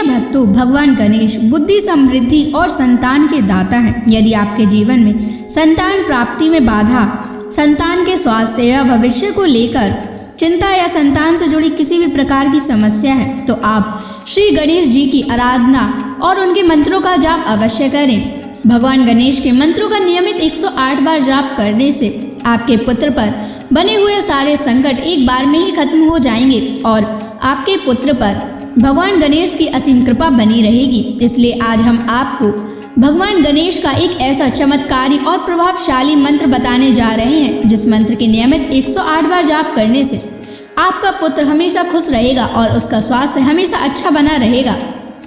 भक्तों, भगवान गणेश बुद्धि, समृद्धि और संतान के दाता हैं। यदि आपके जीवन में संतान प्राप्ति में बाधा, संतान के स्वास्थ्य या भविष्य को लेकर चिंता या संतान से जुड़ी किसी भी प्रकार की समस्या है, तो आप श्री गणेश जी की आराधना और उनके मंत्रों का जाप अवश्य करें। भगवान गणेश के मंत्रों का नियमित 108 बार जाप करने से आपके पुत्र पर बने हुए सारे संकट एक बार में ही खत्म हो जाएंगे और आपके पुत्र पर भगवान गणेश की असीम कृपा बनी रहेगी। इसलिए आज हम आपको भगवान गणेश का एक ऐसा चमत्कारी और प्रभावशाली मंत्र बताने जा रहे हैं, जिस मंत्र के नियमित 108 बार जाप करने से आपका पुत्र हमेशा खुश रहेगा और उसका स्वास्थ्य हमेशा अच्छा बना रहेगा।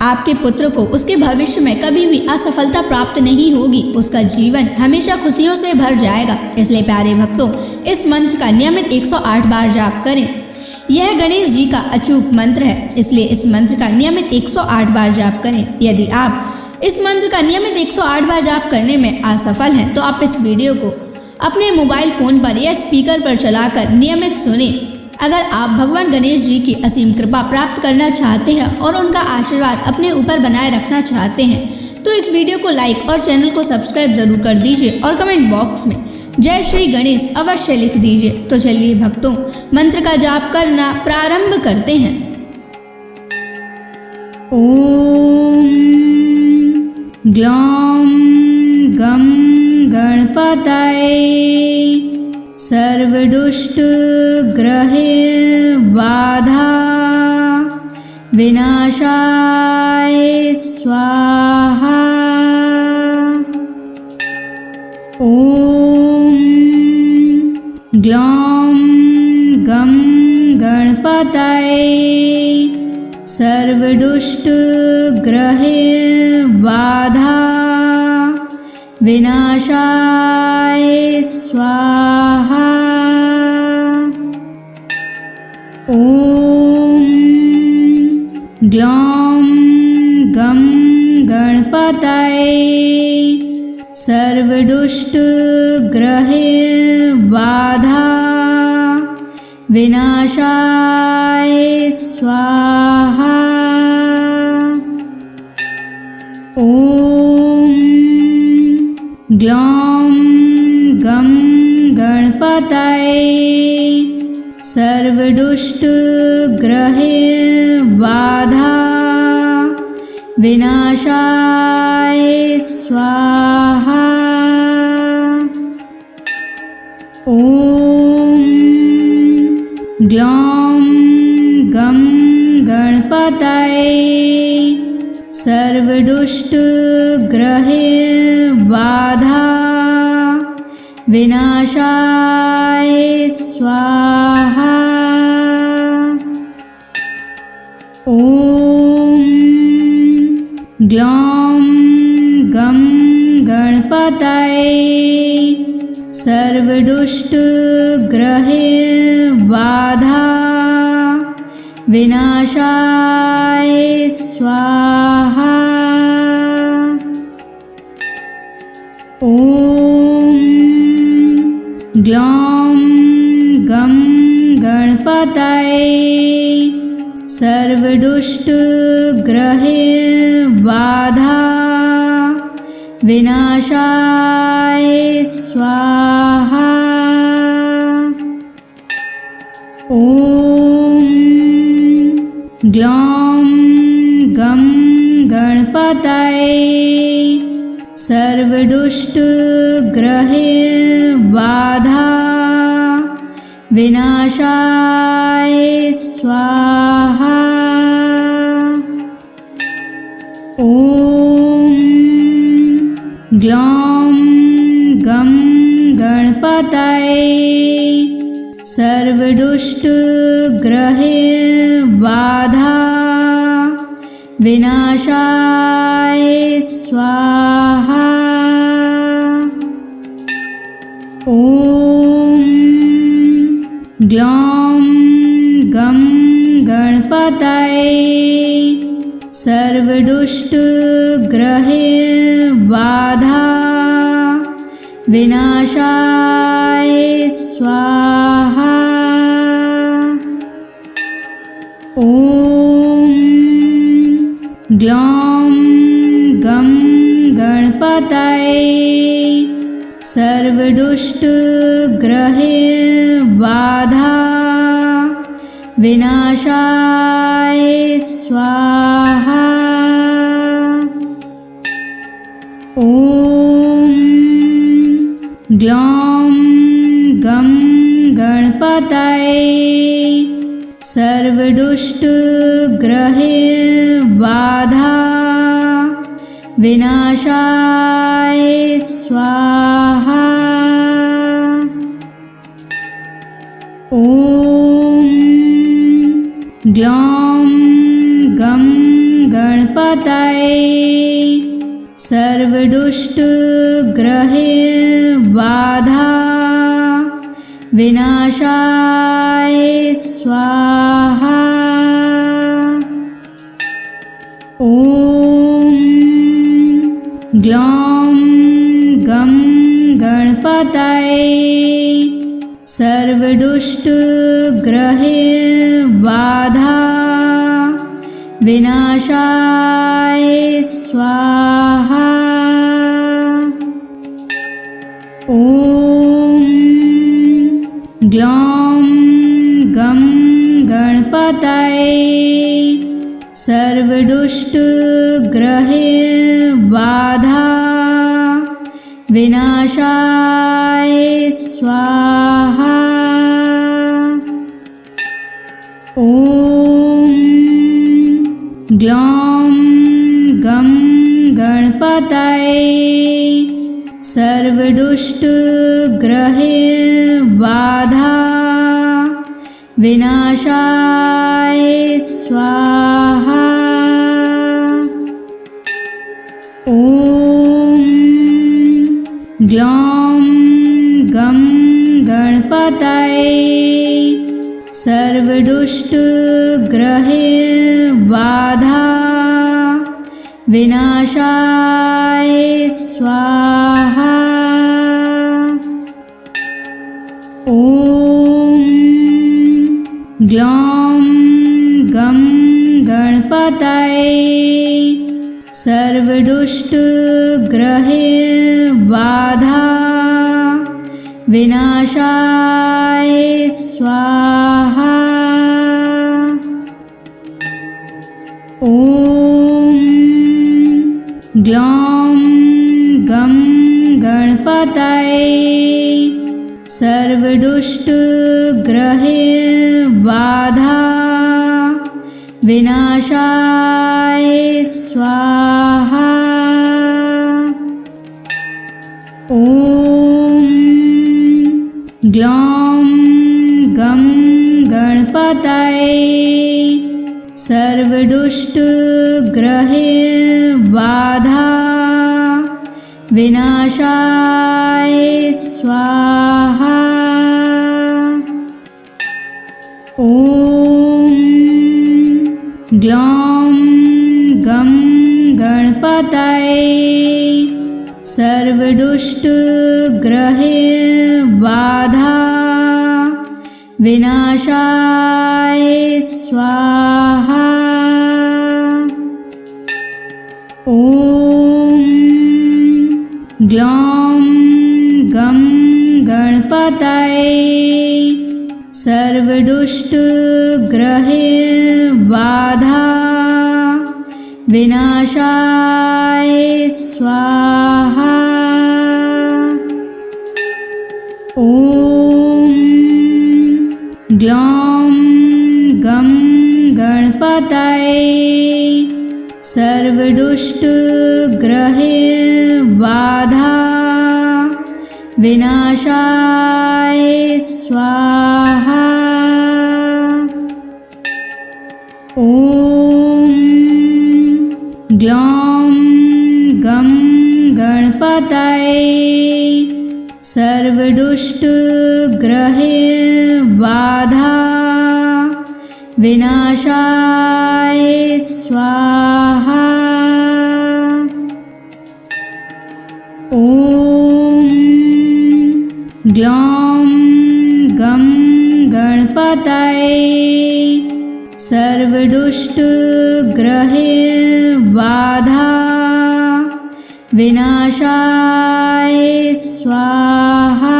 आपके पुत्र को उसके भविष्य में कभी भी असफलता प्राप्त नहीं होगी, उसका जीवन हमेशा खुशियों से भर जाएगा। इसलिए प्यारे भक्तों, इस मंत्र का नियमित 108 बार जाप करें। यह गणेश जी का अचूक मंत्र है, इसलिए इस मंत्र का नियमित 108 बार जाप करें। यदि आप इस मंत्र का नियमित 108 बार जाप करने में असफल हैं, तो आप इस वीडियो को अपने मोबाइल फ़ोन पर या स्पीकर पर चलाकर नियमित सुनें। अगर आप भगवान गणेश जी की असीम कृपा प्राप्त करना चाहते हैं और उनका आशीर्वाद अपने ऊपर बनाए रखना चाहते हैं, तो इस वीडियो को लाइक और चैनल को सब्सक्राइब जरूर कर दीजिए और कमेंट बॉक्स में जय श्री गणेश अवश्य लिख दीजिए। तो चलिए भक्तों, मंत्र का जाप करना प्रारंभ करते हैं। ओम ग्लौम गम गणपतये सर्वदुष्ट ग्रहे बाधा विनाशाय स्वाहा। ओम ग्लौम गम गणपतये सर्वदुष्ट ग्रहे बाधा विनाशाय स्वाहा। ओम ग्लौम गम गणपतये सर्वदुष्ट ग्रहे बाधा विनाशाय स्वाहा। ओम ग्लौम गम गणपतये सर्वदुष्ट ग्रहे बाधा विनाशाय स्वाहा। ओम ग्लौम गम गणपतये सर्वदुष्ट ग्रहे बाधा विनाशाय स्वाहा। ओम ग्लौम गम गणपतये सर्वदुष्ट ग्रहे बाधा विनाशाय स्वाहा। ओम ग्लौम गम गणपतये सर्वदुष्ट ग्रहे बाधा विनाशाय स्वाहा। ओम ग्लौम गम गणपतये सर्वदुष्ट ग्रहे बाधा विनाशाय स्वाहा। ओम ग्लौम गम गणपतये सर्वदुष्ट ग्रहे बाधा विनाशाय स्वाहा। ओम ग्लौम गम गणपतये सर्वदुष्ट ग्रहे बाधा विनाशाय स्वाहा। ओम ग्लौं गं गणपतये सर्वदुष्टग्रहबाधा विनाशाय स्वाहा। ॐ ग्लौं गं गणपतये सर्वदुष्टग्रहबाधा विनाशाय स्वाहा। ॐ ग्लौं गं गणपतये सर्वदुष्टग्रहबाधा विनाशाय स्वाहा। ॐ ग्लौं गं गणपतये सर्वदुष्टग्रहबाधा विनाशाय स्वाहा। ॐ ग्लौं गं गणपतये सर्वदुष्टग्रहबाधा विनाशाय स्वाहा। ॐ ग्लौं गं गणपतये सर्वदुष्टग्रहबाधा विनाशाय स्वाहा। ॐ ग्लौं गं गणपतये सर्वदुष्टग्रहबाधा विनाशाय स्वाहा। ॐ ग्लौं गं गणपतये सर्वदुष्टग्रहबाधा विनाशाय स्वाहा। ॐ ग्लौं गं गणपतये सर्वदुष्टग्रहबाधा विनाशाय स्वाहा। ॐ ग्लौं गं गणपतये सर्वदुष्टग्रहबाधा विनाशाय स्वाहा। ॐ ग्लौं गं गणपतये सर्वदुष्टग्रहबाधा विनाशाय स्वाहा। ॐ ग्लौं गं गणपतये सर्वदुष्टग्रहबाधा विनाशाय स्वाहा। ॐ ग्लौं गं गणपतये सर्वदुष्टग्रहबाधा विनाशाय स्वाहा। ॐ ग्लौं गं गणपतये सर्वदुष्टग्रहबाधा विनाशाय स्वाहा। ॐ ग्लौं गं गणपतये सर्वदुष्टग्रहैर्बाधा विनाशाय स्वाहा।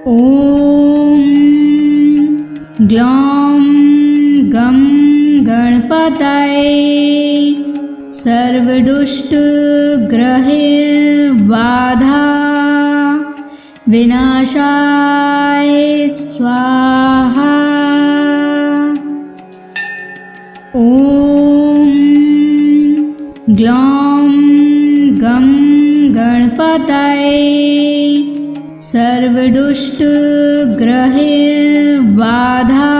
ॐ ग्लौं गं गणपतये सर्वदुष्टग्रहैर्बाधा विनाशाय स्वाहा। ॐ ग्लौं गं गणपतये सर्वदुष्टग्रहैर्बाधा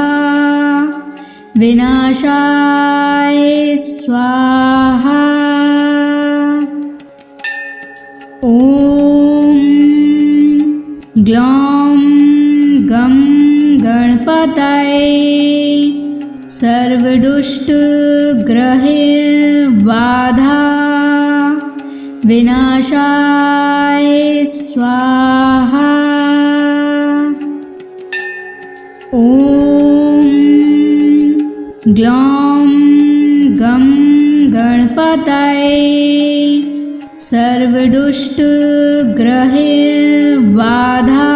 विनाशाय स्वाहा। ॐ ग्लौं गं गणपतये सर्वदुष्टग्रहैर्बाधा विनाशाय स्वाहा। ॐ ग्लौं गं गणपतये सर्वदुष्टग्रहैर्बाधा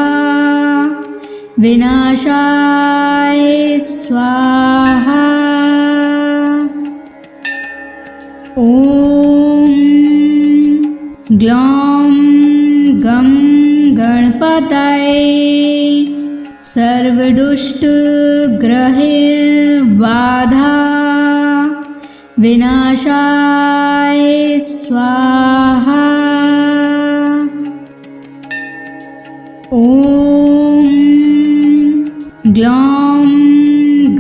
विनाशाय स्वाहा। ॐ ग्लौं गं गणपतये सर्वदुष्टग्रहैर्बाधा विनाशाय स्वाहा। ॐ ग्लौं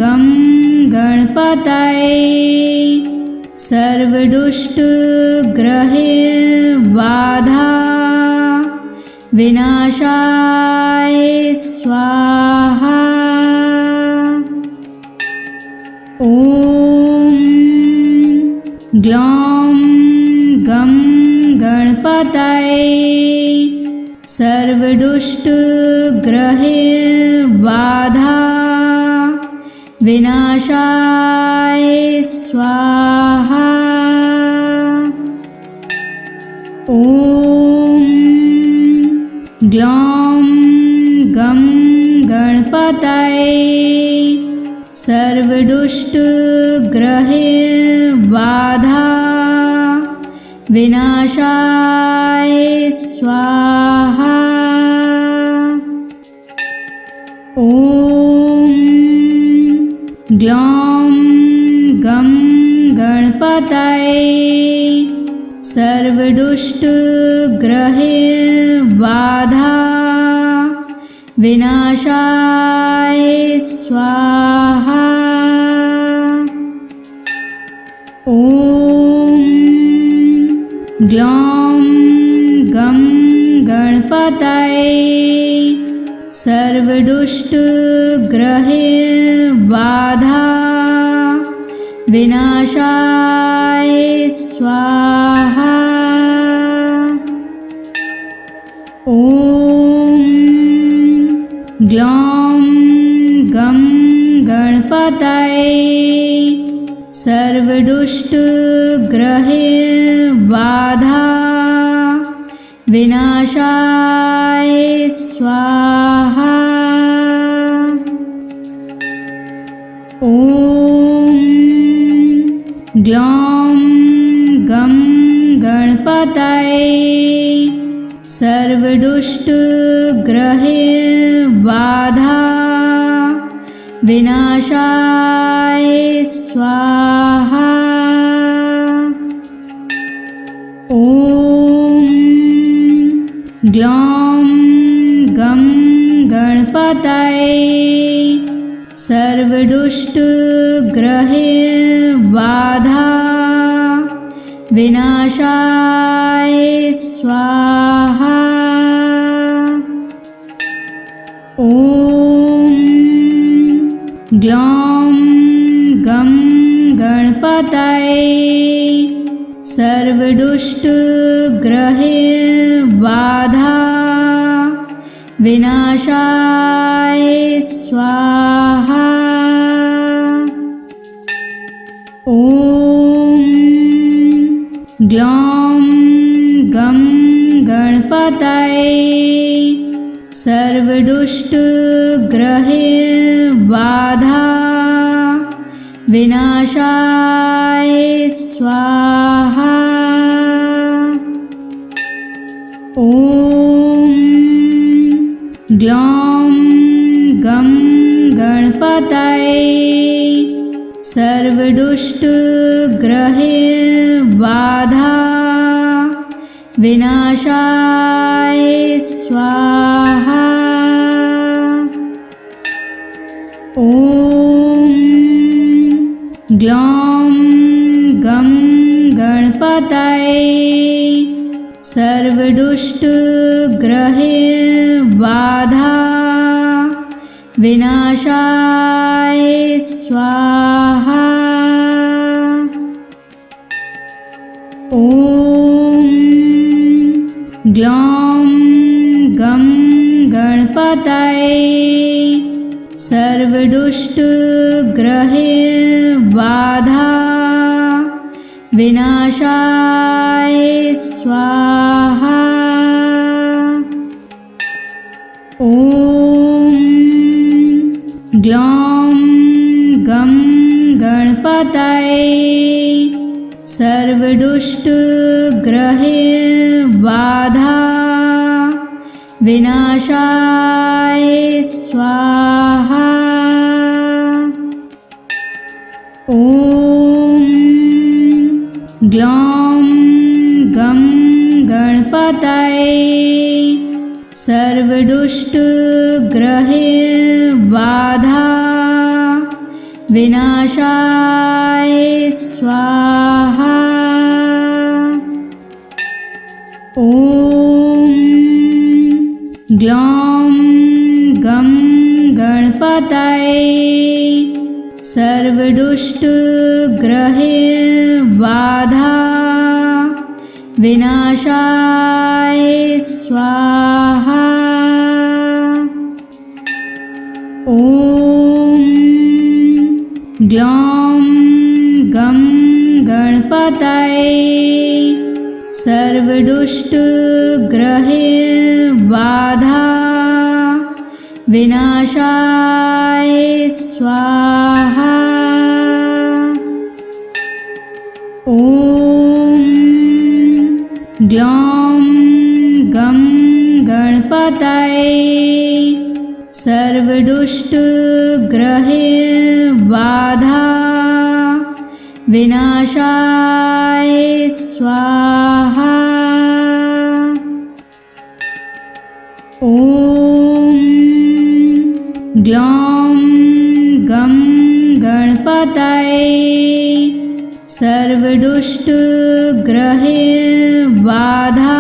गं गणपतये सर्वदुष्टग्रहैर्बाधा विनाशाय स्वाहा। ॐ ग्लौं गं गणपतये सर्वदुष्टग्रहैर्बाधा विनाशाय स्वाहा। ॐ ग्लौं गं गणपतये सर्वदुष्टग्रहैर्बाधा विनाशाय स्वाहा। ॐ ग्लौं गं गणपतये सर्वदुष्टग्रहैर्बाधा विनाशाय स्वाहा। ॐ ग्लौं गं गणपतये सर्वदुष्टग्रहैर्बाधा विनाशाय स्वाहा। ॐ ग्लौं गं गणपतये सर्वदुष्टग्रहैर्बाधा विनाशाय स्वाहा। ॐ ग्लौं गं गणपतये सर्वदुष्टग्रहैर्बाधा विनाशाय स्वाहा। ॐ ग्लौं गं गणपतये सर्वदुष्टग्रहैर्बाधा विनाशाय स्वाहा। ॐ ग्लौं गं गणपतये सर्वदुष्टग्रहैर्बाधा विनाशाय स्वाहा। ॐ ग्लौं गं गणपतये सर्वदुष्टग्रहबाधा विनाशाय स्वाहा। ॐ ग्लौं गं गणपतये सर्वदुष्टग्रहबाधा विनाशाय स्वाहा। ॐ ग्लौं गं गणपतये सर्वदुष्टग्रहबाधा विनाशाय स्वाहा। ॐ ग्लौं गं गणपतये सर्वदुष्टग्रहबाधा विनाशाय स्वाहा। ॐ ग्लौं गं गणपतये सर्वदुष्टग्रहबाधा विनाशाय स्वाहा। ॐ ग्लौं गं गणपतये सर्वदुष्टग्रहबाधा विनाशाय स्वाहा। ॐ ग्लौं गं गणपतये सर्वदुष्टग्रहबाधा विनाशाय स्वाहा। ॐ ग्लौं गं गणपतये सर्वदुष्टग्रहबाधा विनाशाय स्वाहा। ॐ ग्लौं गं गणपतये सर्वदुष्टग्रहबाधा विनाशाय स्वाहा। ॐ ग्लौं गं गणपतये सर्वदुष्टग्रहबाधा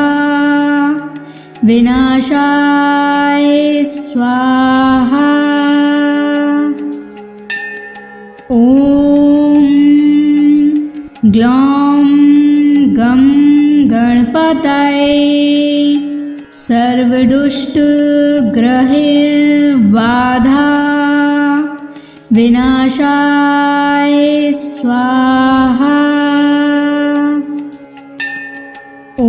विनाशाय स्वाहा। ॐ ग्लौं गं गणपतये सर्वदुष्टग्रहबाधा विनाशाय स्वाहा। ॐ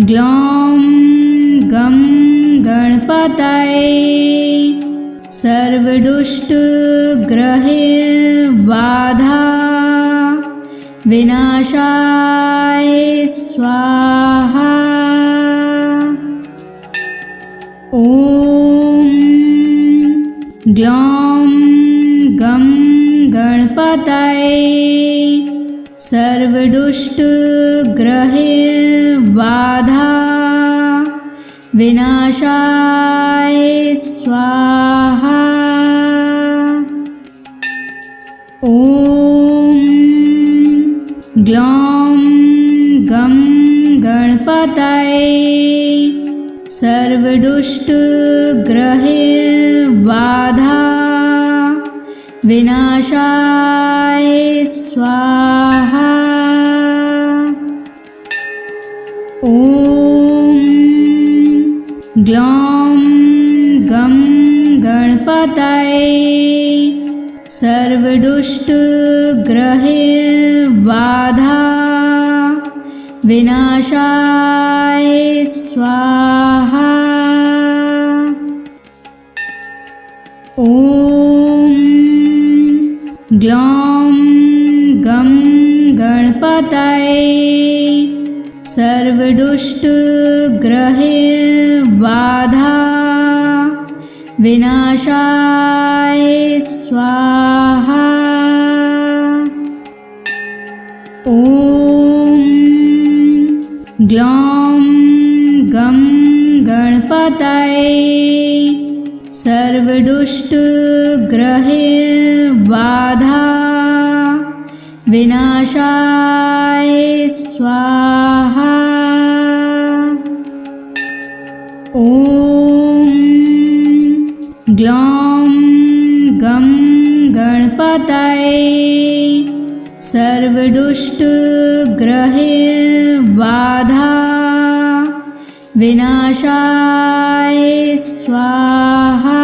ग्लौं गं गणपतये सर्वदुष्टग्रहबाधा विनाशाय स्वाहा। ॐ ग्लौं गं गणपतये सर्वदुष्टग्रहबाधा विनाशाय स्वाहा। ॐ ग्लौं गं गणपतये सर्वदुष्टग्रहबाधा विनाशाय स्वाहा। ॐ ग्लौं गं गणपतये सर्वदुष्टग्रहबाधा विनाशाय स्वाहा। ॐ ग्लौं गं गणपतये सर्वदुष्टग्रहबाधा विनाशाय स्वाहा। ॐ ग्लौं गं गणपतये सर्वदुष्टग्रहबाधा विनाशाय स्वाहा। ॐ ग्लौं गं गणपतये सर्वदुष्टग्रहबाधा विनाशाय स्वाहा।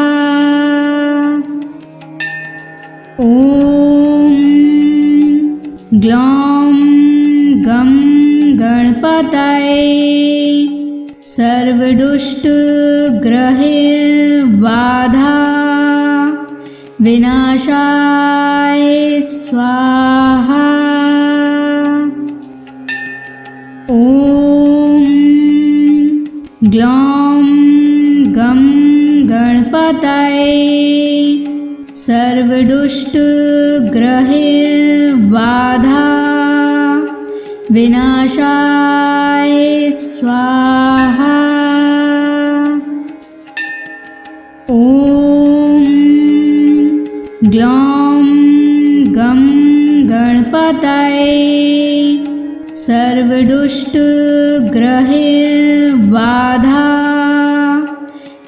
ॐ ग्लौं गं गणपतये सर्वदुष्टग्रहबाधा विनाशाय स्वाहा। ॐ ग्लौं गं गणपतये सर्वदुष्टग्रहबाधा विनाशाय स्वाहा। ॐ ग्लौं गं गणपतये सर्वदुष्टग्रहबाधा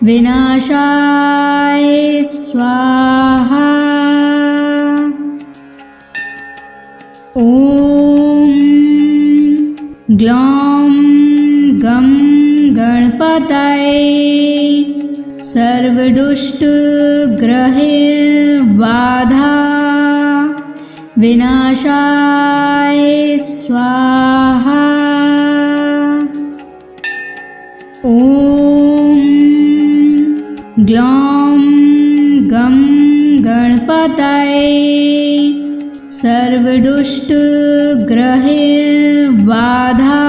विनाशाय स्वाहा। ॐ ग्लौं गं गणपतये सर्वदुष्टग्रहबाधा विनाशाय स्वाहा। ॐ ग्लौं गं गणपतये सर्वदुष्टग्रहबाधा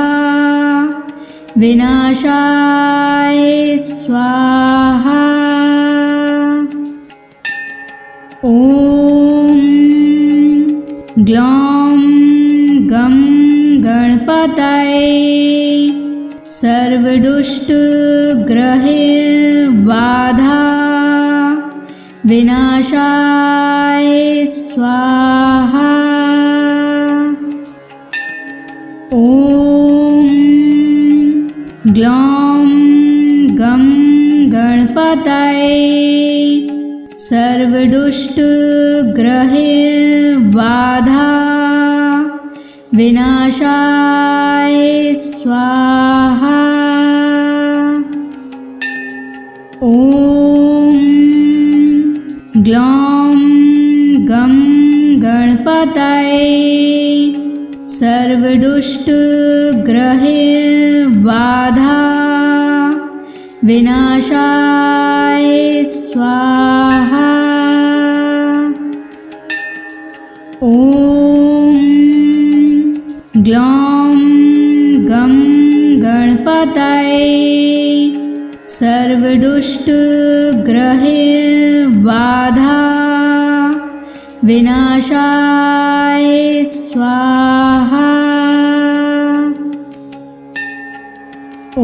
विनाशाय स्वाहा। ॐ ग्लौं गं गणपतये सर्वदुष्टग्रहबाधा विनाशाय स्वाहा। ॐ ग्लौं गं गणपतये सर्वदुष्टग्रहबाधा विनाशाय स्वाहा। ॐ ग्लौं गं गणपतये सर्वदुष्टग्रहबाधा विनाशाय स्वाहा। ॐ ग्लौं गं गणपतये सर्वदुष्टग्रहबाधा विनाशाय स्वाहा। ॐ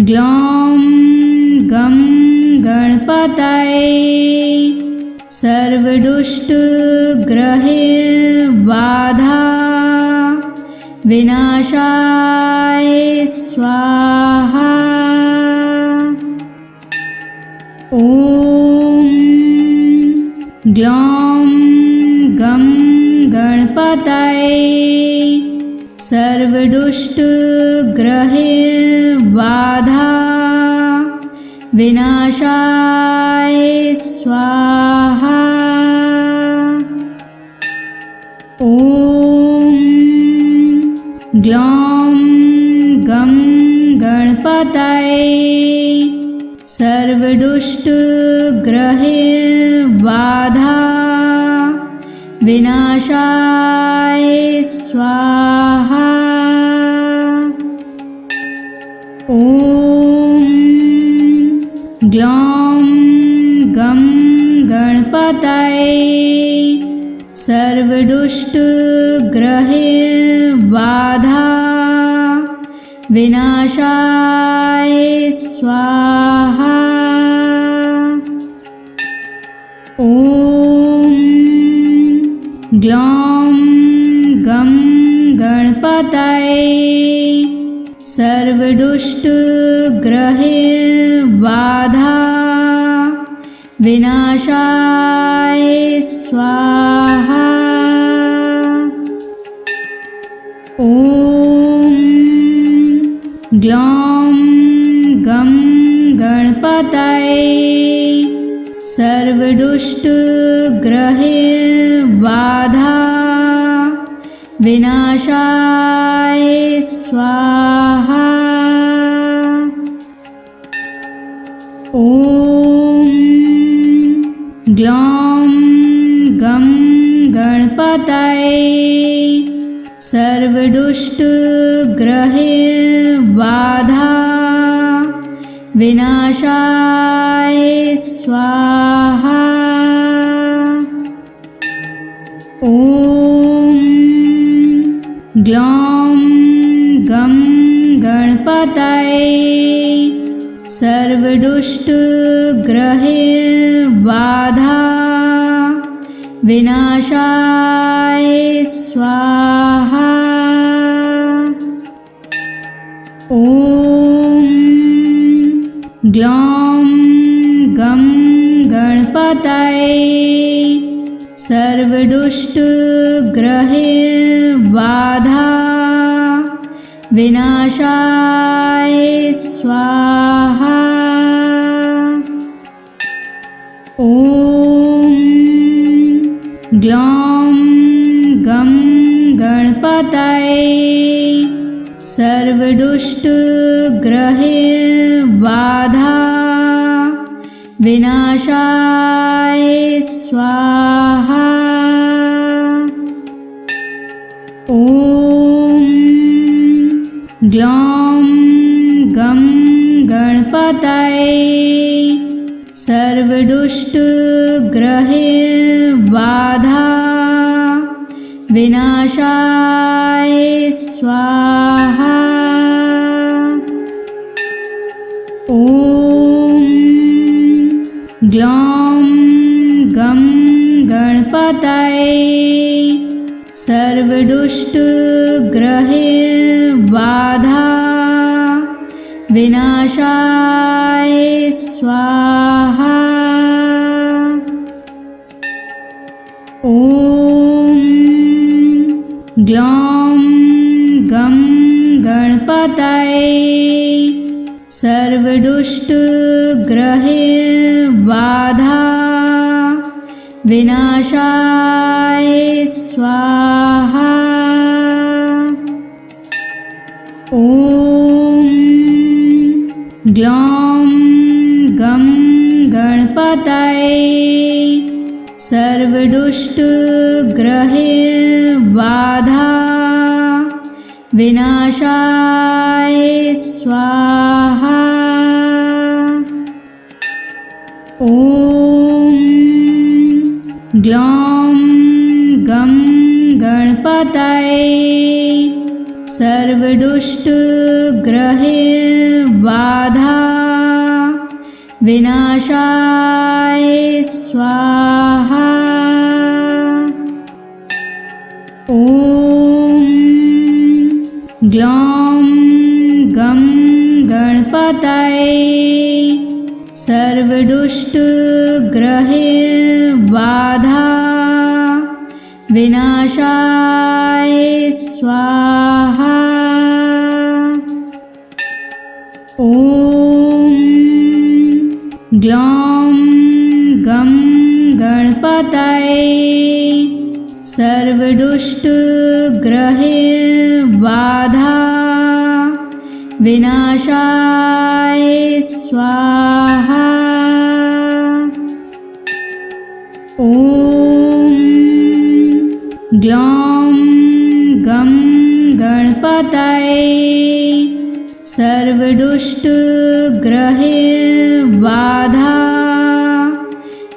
ग्लौं गं गणपतये सर्वदुष्टग्रहबाधा विनाशाय स्वाहा। ॐ ग्लौं गं गणपतये सर्व सर्वदुष्टग्रहैर्बाधा विनाशाय स्वाहा। ॐ ग्लौं गं गणपतये सर्वदुष्टग्रहैर्बाधा विनाशाय स्वाहा। ॐ ग्लौं गं गणपतये सर्वदुष्टग्रहैर्बाधा विनाशाय स्वाहा। ॐ ग्लौं गं गणपतये सर्वदुष्टग्रहैर्बाधा विनाशाय स्वाहा। ॐ ग्लौं गं गणपतये सर्वदुष्टग्रहैर्बाधा विनाशाय स्वाहा। ॐ ग्लौं गं गणपतये सर्वदुष्टग्रहैर्बाधा विनाशाय स्वाहा। ॐ ग्लौं गं गणपतये सर्वदुष्टग्रहैर्बाधा विनाशाय स्वाहा। ॐ ग्लौं गं गणपतये सर्वदुष्टग्रहैर्बाधा विनाशाय स्वाहा। ॐ ग्लौं गं गणपतये सर्वदुष्टग्रहैर्बाधा विनाशाय स्वाहा। ॐ ग्लौं गं गणपतये सर्वदुष्टग्रहैर्बाधा विनाशाय स्वाहा। ॐ ग्लौं गं गणपतये सर्वदुष्टग्रहैर्बाधा विनाशाय स्वाहा। ॐ ग्लौं गं गणपतये सर्वदुष्टग्रहैर्बाधा विनाशाय स्वाहा। ॐ ग्लौं गं गणपतये सर्वदुष्टग्रहैर्बाधा विनाशाय स्वाहा। ॐ ग्लौं गं गणपतये सर्वदुष्टग्रहैर्बाधा विनाशाय स्वाहा। ॐ ग्लौं गं गणपतये सर्वदुष्टग्रहैर्बाधा विनाशाय स्वाहा। ग्लौं गं गणपतये सर्वदुष्टग्रहबाधा विनाशाय स्वाहा। ॐ ग्लौं गं गणपतये सर्वदुष्टग्रहबाधा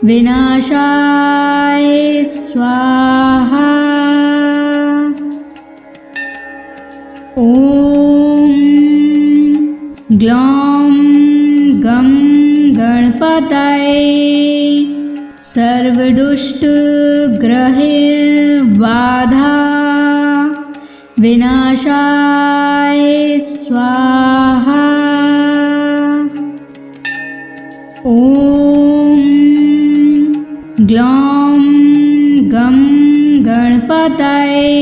विनाशाय स्वाहा। ॐ ग्लौं गं गणपतये सर्वदुष्टग्रहबाधा विनाशाय स्वाहा। ॐ ग्लौं गं गणपतये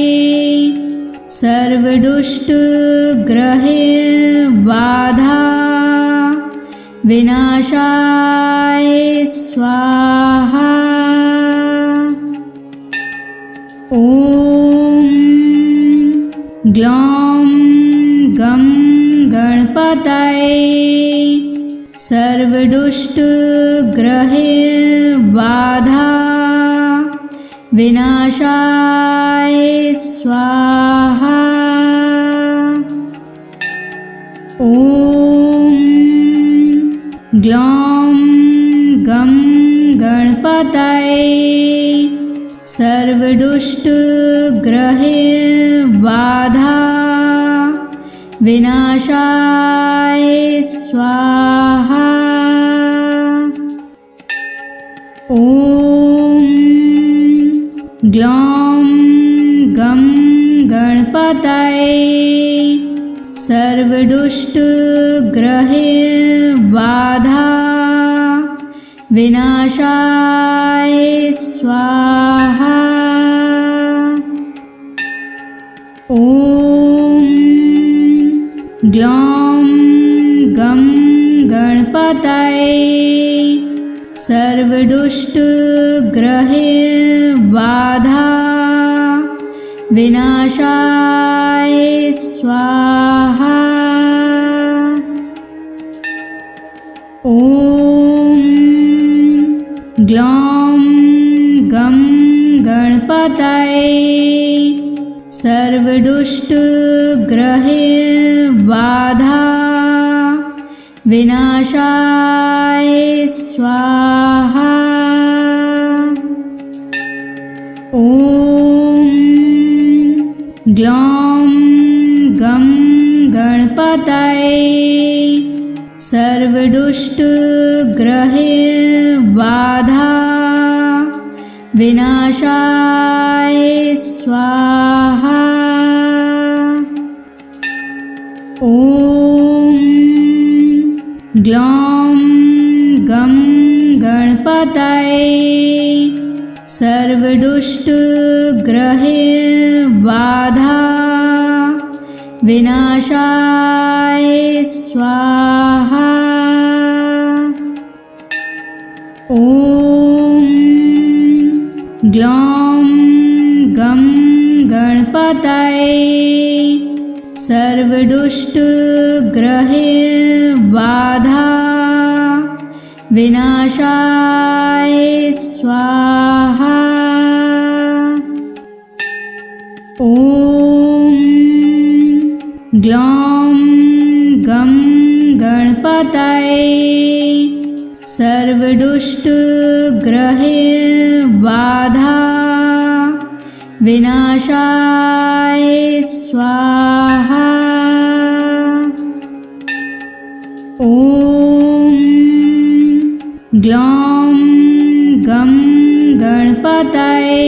सर्वदुष्टग्रहबाधा विनाशाय स्वाहा। ॐ ग्लौं गं गणपतये सर्वदुष्टग्रहबाधा विनाशाय स्वाहा। ॐ ग्लौं गं गणपतये सर्वदुष्टग्रहबाधा विनाशाय स्वाहा। ॐ ग्लौं गं गणपतये सर्वदुष्टग्रहबाधा विनाशाय स्वाहा। ॐ ग्लौं गं गणपतये सर्वदुष्टग्रहबाधा विनाशाय स्वाहा। ॐ ग्लौं गं गणपतये सर्वदुष्टग्रहबाधा विनाशाय स्वाहा। ॐ ग्लौं गं गणपतये सर्वदुष्टग्रहबाधा विनाशाय स्वाहा। ॐ ग्लौं गं गणपतये सर्वदुष्टग्रहबाधा विनाशाय स्वाहा। ॐ ग्लौं गं गणपतये सर्वदुष्टग्रहबाधा विनाशाय स्वाहा। ॐ ग्लौं गं गणपतये सर्वदुष्टग्रहबाधा विनाशाय स्वाहा। ॐ ग्लौं गं गणपतये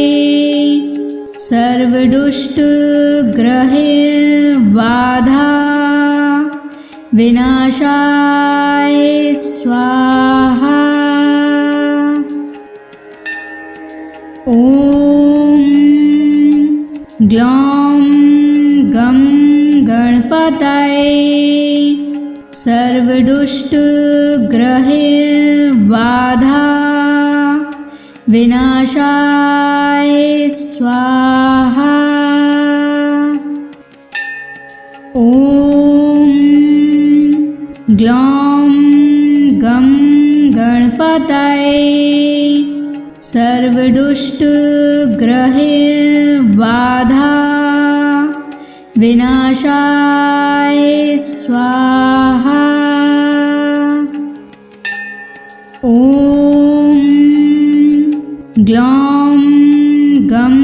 सर्वदुष्टग्रहबाधा विनाशाय स्वाहा। ॐ ग्लौं गं गणपतये सर्वदुष्टग्रहैर्बाधा विनाशाय स्वाहा। ॐ ग्लौं गं गणपतये सर्वदुष्टग्रहैर्बाधा विनाशाय स्वाहा। ॐ ग्लौं गं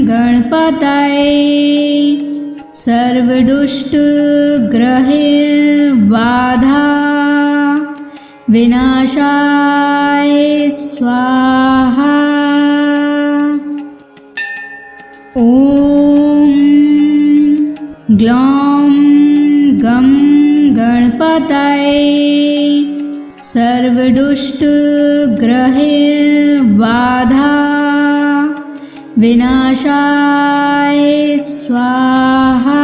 गणपतये सर्वदुष्टग्रहैर्बाधा विनाशाय स्वाहा। ॐ ग्लौं गं गणपतये सर्वदुष्टग्रहैर्बाधा विनाशाय स्वाहा।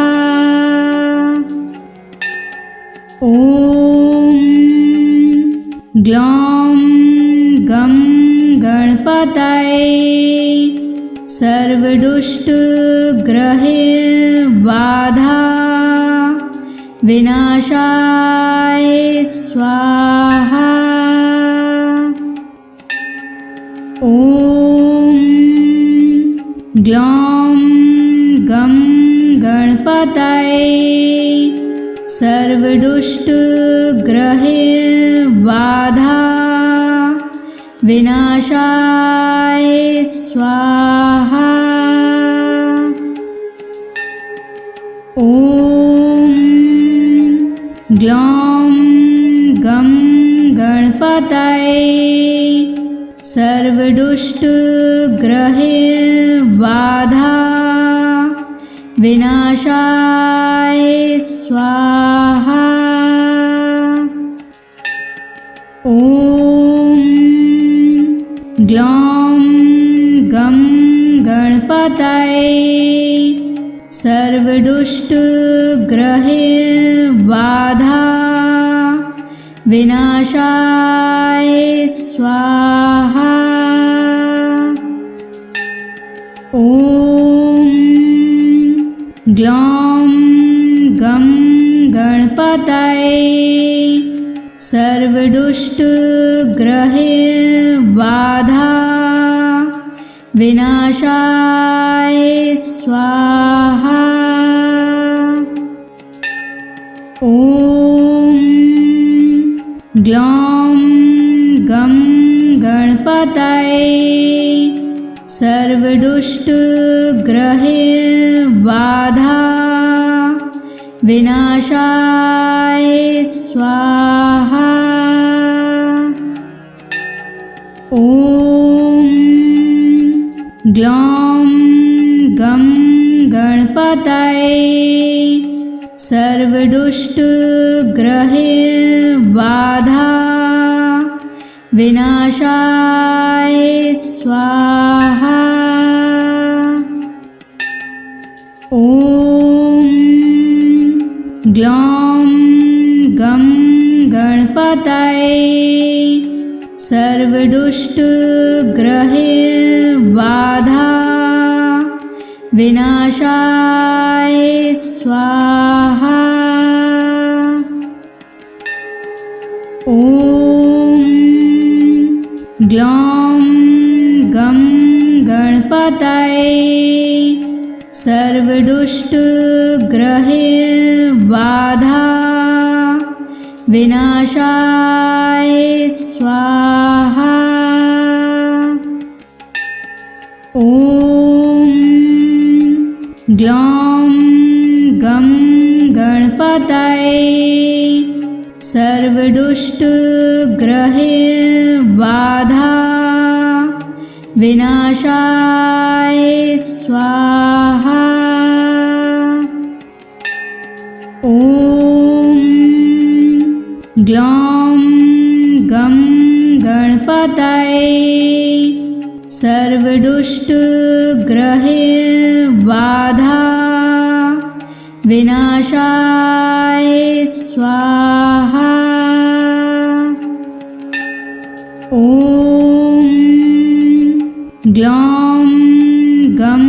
ॐ ग्लौं गं गणपतये सर्वदुष्टग्रहैर्बाधा विनाशाय स्वाहा। ॐ ग्लौं गं गणपतये सर्वदुष्टग्रहैर्बाधा विनाशाय स्वाहा। ॐ ग्लौं गं गणपतये सर्वदुष्टग्रहैर्बाधा विनाशाय स्वाहा। ॐ ग्लौं गं गणपतये सर्वदुष्टग्रहैर्बाधा विनाशाय स्वाहा। ॐ ग्लौं गं गणपतये सर्वदुष्टग्रहैर्बाधा विनाशाय स्वाहा। ॐ ग्लौं गं गणपतये सर्वदुष्टग्रहैर्बाधा विनाशाय स्वाहा। ॐ ग्लौं गं गणपतये सर्वदुष्टग्रहैर्बाधा विनाशाय स्वाहा। ॐ ग्लौं गं गणपतये सर्वदुष्टग्रहैर्बाधा विनाशाय स्वाहा। ॐ ग्लौं गं गणपतये सर्वदुष्टग्रहैर्बाधा विनाशाय स्वाहा। ॐ ग्लौं गं गणपतये सर्वदुष्टग्रहैर्बाधा विनाशाय स्वाहा। ॐ ग्लौं गं गणपतये सर्वदुष्टग्रहैर्बाधा विनाशाय स्वाहा। ग्लौं गं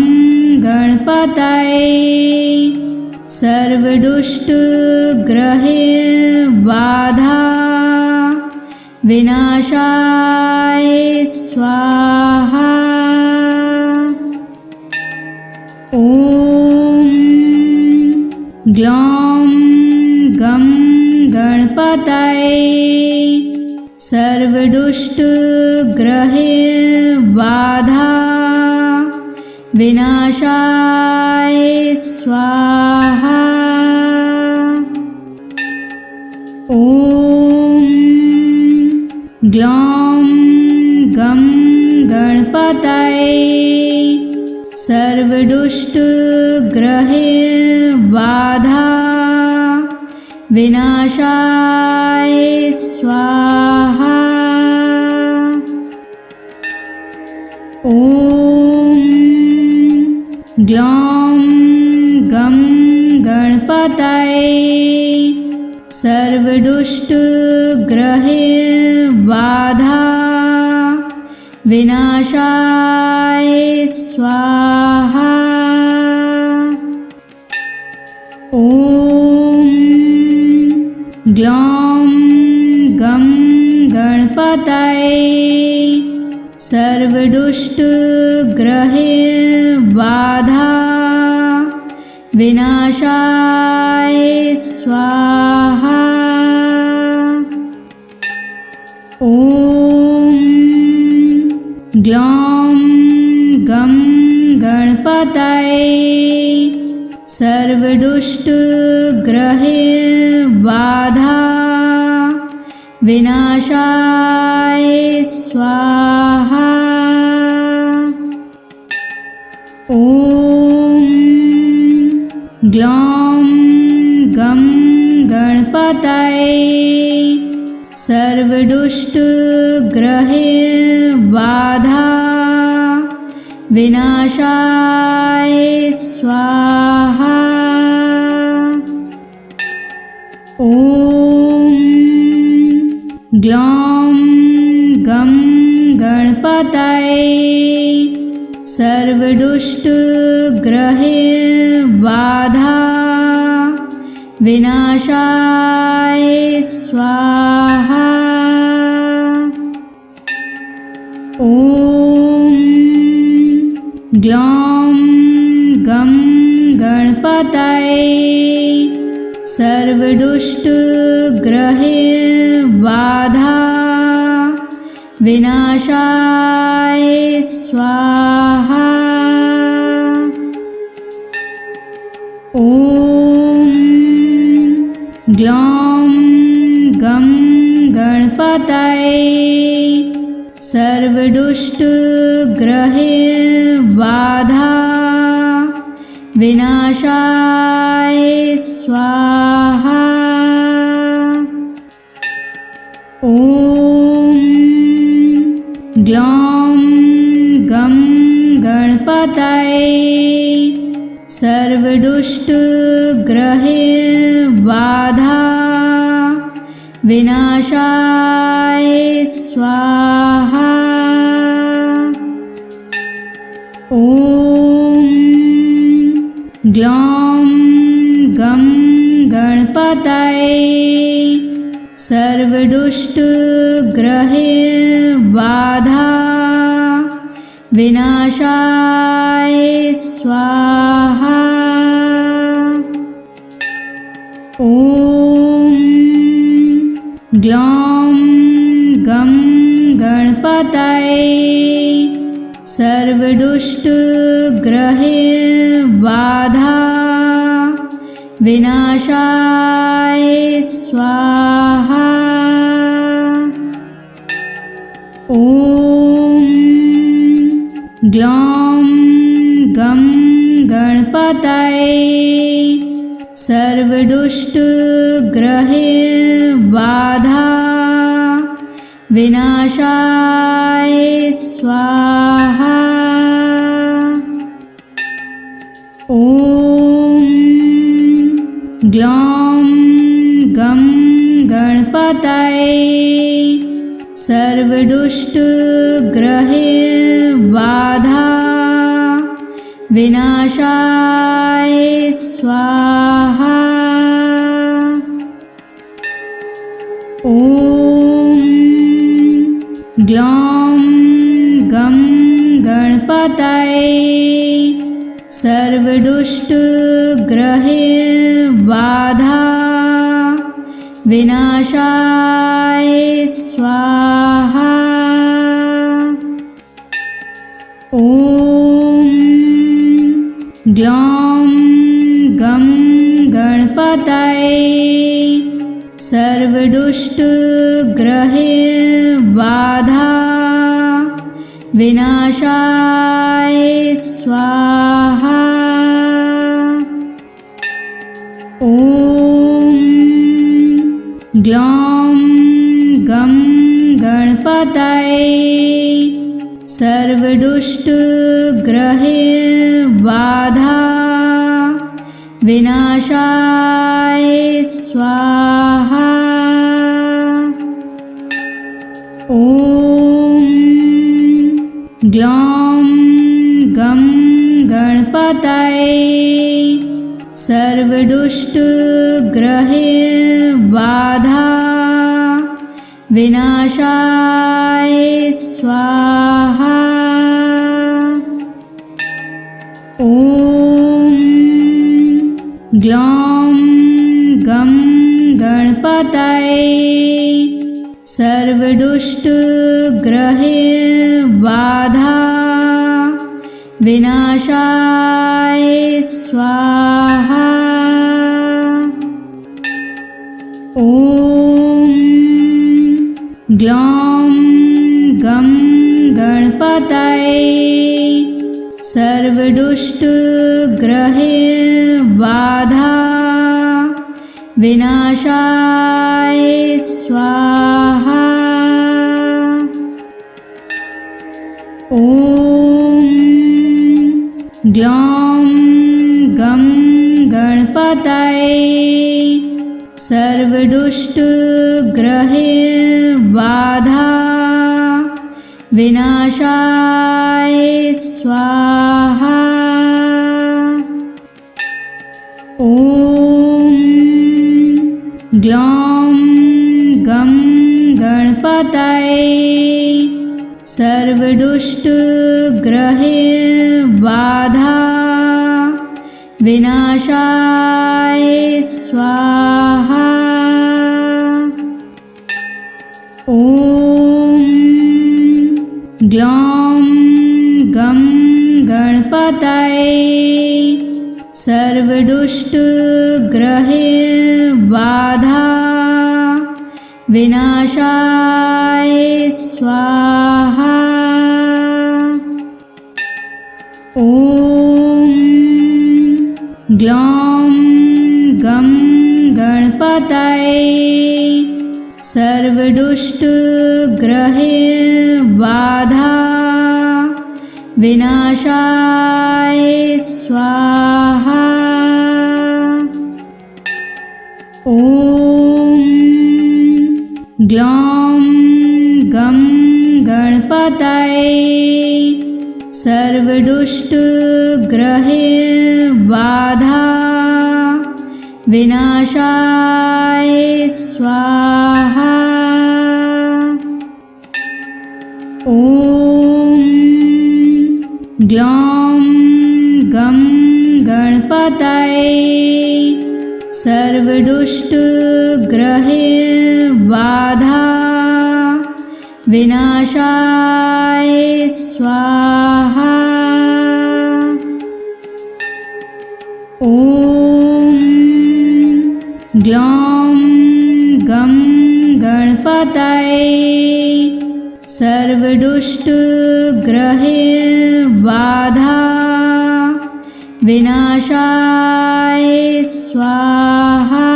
गणपतये सर्वदुष्टग्रहबाधा विनाशाय स्वाहा। ॐ ग्लौं गं गणपतये सर्वदुष्टग्रहबाधा विनाशाय स्वाहा। ॐ ग्लौं गं गणपतये सर्वदुष्टग्रहबाधा विनाशाय स्वाहा। ॐ ग्लौं गं गणपतये सर्वदुष्टग्रहबाधा विनाशाय स्वाहा। ॐ ग्लौं गं गणपतये सर्वदुष्टग्रहबाधा विनाशाय स्वाहा। ॐ ग्लौं गं गणपतये सर्वदुष्टग्रहबाधा विनाशाय स्वाहा। ॐ ग्लौं गं गणपतये सर्वदुष्टग्रहबाधा विनाशाय स्वाहा। ॐ ग्लौं गं गणपतये सर्वदुष्टग्रहबाधा विनाशाय स्वाहा। ॐ ग्लौं गं गणपतये सर्वदुष्टग्रहबाधा विनाशाय स्वाहा। ॐ ग्लौं गं गणपतये सर्वदुष्टग्रहबाधा विनाशाय स्वाहा। ॐ ग्लौं गं गणपतये सर्वदुष्टग्रहबाधा विनाशाय स्वाहा। ॐ ग्लौं गं गणपतये सर्वदुष्टग्रहबाधा विनाशाय स्वाहा। ॐ ग्लौं गं गणपतये सर्वदुष्टग्रहबाधा विनाशाय स्वाहा। ॐ ग्लौं गं गणपतये सर्वदुष्टग्रहबाधा विनाशाय स्वाहा। ॐ ग्लौं गं गणपतये सर्वदुष्टग्रहबाधा विनाशाय स्वाहा। ॐ ग्लौं गं गणपतये सर्वदुष्टग्रहबाधा विनाशाय स्वाहा। ॐ ग्लौं गं गणपतये सर्वदुष्टग्रहबाधा विनाशाय स्वाहा। ॐ ग्लौं गं गणपतये सर्वदुष्टग्रहबाधा विनाशाय स्वाहा। ॐ ग्लौं गं गणपतये सर्वदुष्टग्रहबाधा विनाशाय स्वाहा। ॐ ग्लौं गं गणपतये सर्वदुष्टग्रहबाधा विनाशाय स्वाहा। ॐ ग्लौं गं गणपतये सर्वदुष्टग्रहबाधा विनाशाय स्वाहा। ॐ ग्लौं गं गणपतये सर्वदुष्टग्रहबाधा विनाशाय स्वाहा। ॐ ग्लौं गं गणपतये सर्वदुष्टग्रहबाधा विनाशाय स्वाहा। ॐ ग्लौं गं गणपतये सर्वदुष्टग्रहबाधा विनाशाय स्वाहा। ॐ ग्लौं गं गणपतये सर्वदुष्टग्रहबाधा विनाशाय स्वाहा। ॐ ग्लौं गं गणपतये सर्वदुष्टग्रहबाधा विनाशाय स्वाहा। ॐ ग्लौं गं गणपतये सर्वदुष्टग्रहबाधा विनाशाय स्वाहा। ॐ ग्लौं गं गणपतये सर्वदुष्टग्रहबाधा विनाशाय स्वाहा।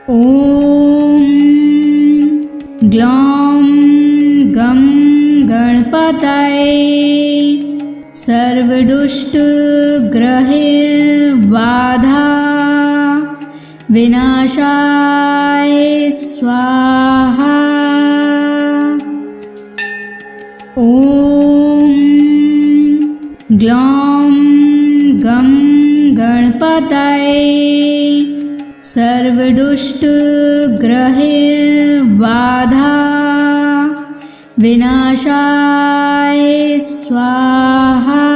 ॐ ग्लौं गं गणपतये सर्वदुष्टग्रहबाधा विनाशाय स्वाहा। ॐ ग्लौं गं गणपतये सर्वदुष्टग्रहबाधा विनाशाय स्वाहा।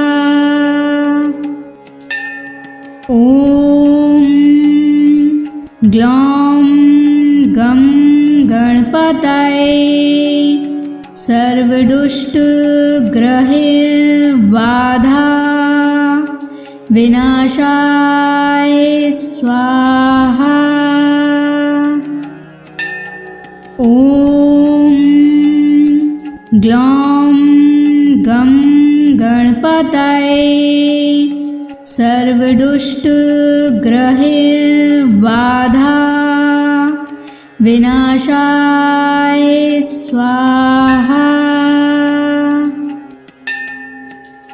ॐ ग्लौं गं गणपतये सर्वदुष्टग्रहबाधा विनाशाय स्वाहा। ॐ ग्लौं गं गणपतये सर्वदुष्टग्रहबाधा विनाशाय स्वाहा।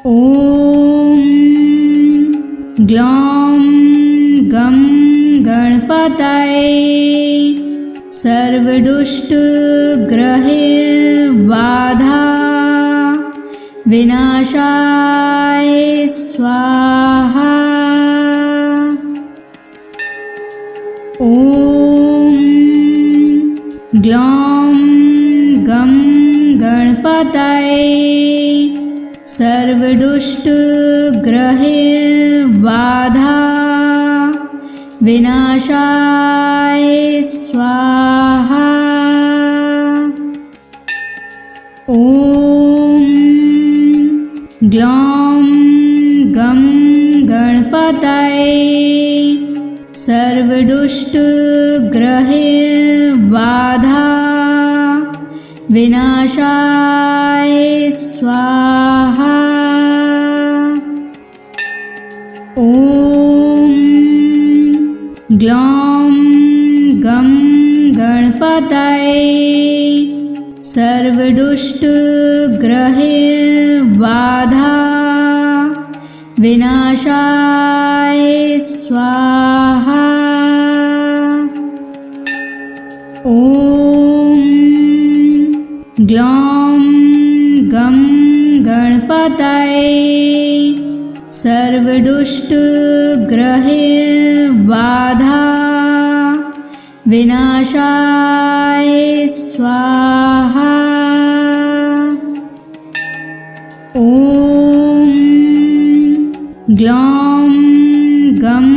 ॐ ग्लौं गं गणपतये सर्वदुष्टग्रहबाधा विनाशाय स्वाहा। ॐ ग्लौं गं गणपतये सर्वदुष्टग्रहबाधा विनाशाय स्वाहा। ॐ ग्लौं गं गणपतये सर्वदुष्टग्रहबाधा विनाशाय स्वाहा। ॐ ग्लौं गं गणपतये सर्वदुष्टग्रहबाधा विनाशाय स्वाहा। ॐ ग्लौं गं गणपतये सर्वदुष्टग्रहबाधा विनाशाय स्वाहा। ॐ ग्लौं गं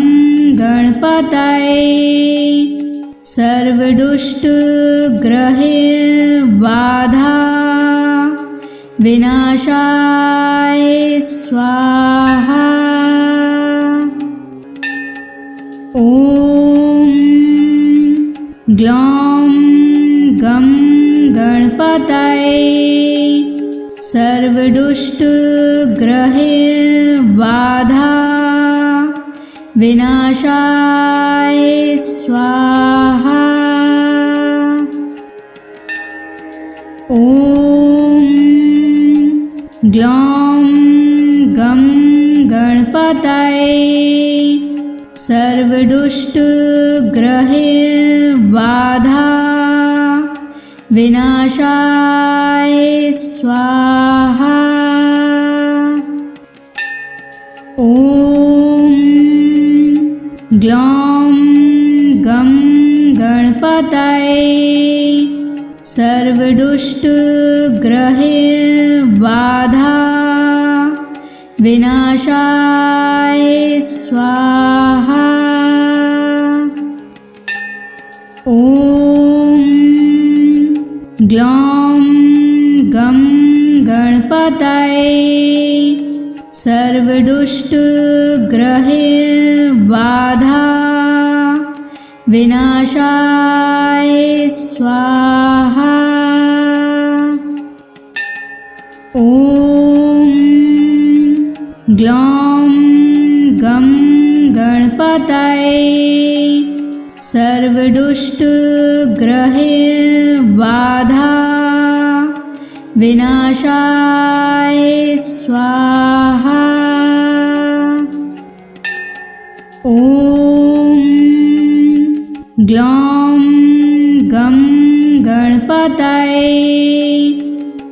गणपतये सर्वदुष्टग्रहबाधा विनाशाय स्वाहा। ॐ ग्लौं गं गणपतये सर्वदुष्टग्रहबाधा विनाशाय स्वाहा। ॐ ग्लौं गं गणपतये सर्वदुष्टग्रहबाधा विनाशाय स्वाहा। ॐ ग्लौं गं गणपतये सर्वदुष्टग्रहबाधा विनाशाय स्वाहा। ॐ ग्लौं गं गणपतये सर्वदुष्टग्रहबाधा विनाशाय स्वाहा। ॐ ग्लौं गं गणपतये सर्वदुष्टग्रहबाधा विनाशाय स्वाहा। ॐ ग्लौं गं गणपतये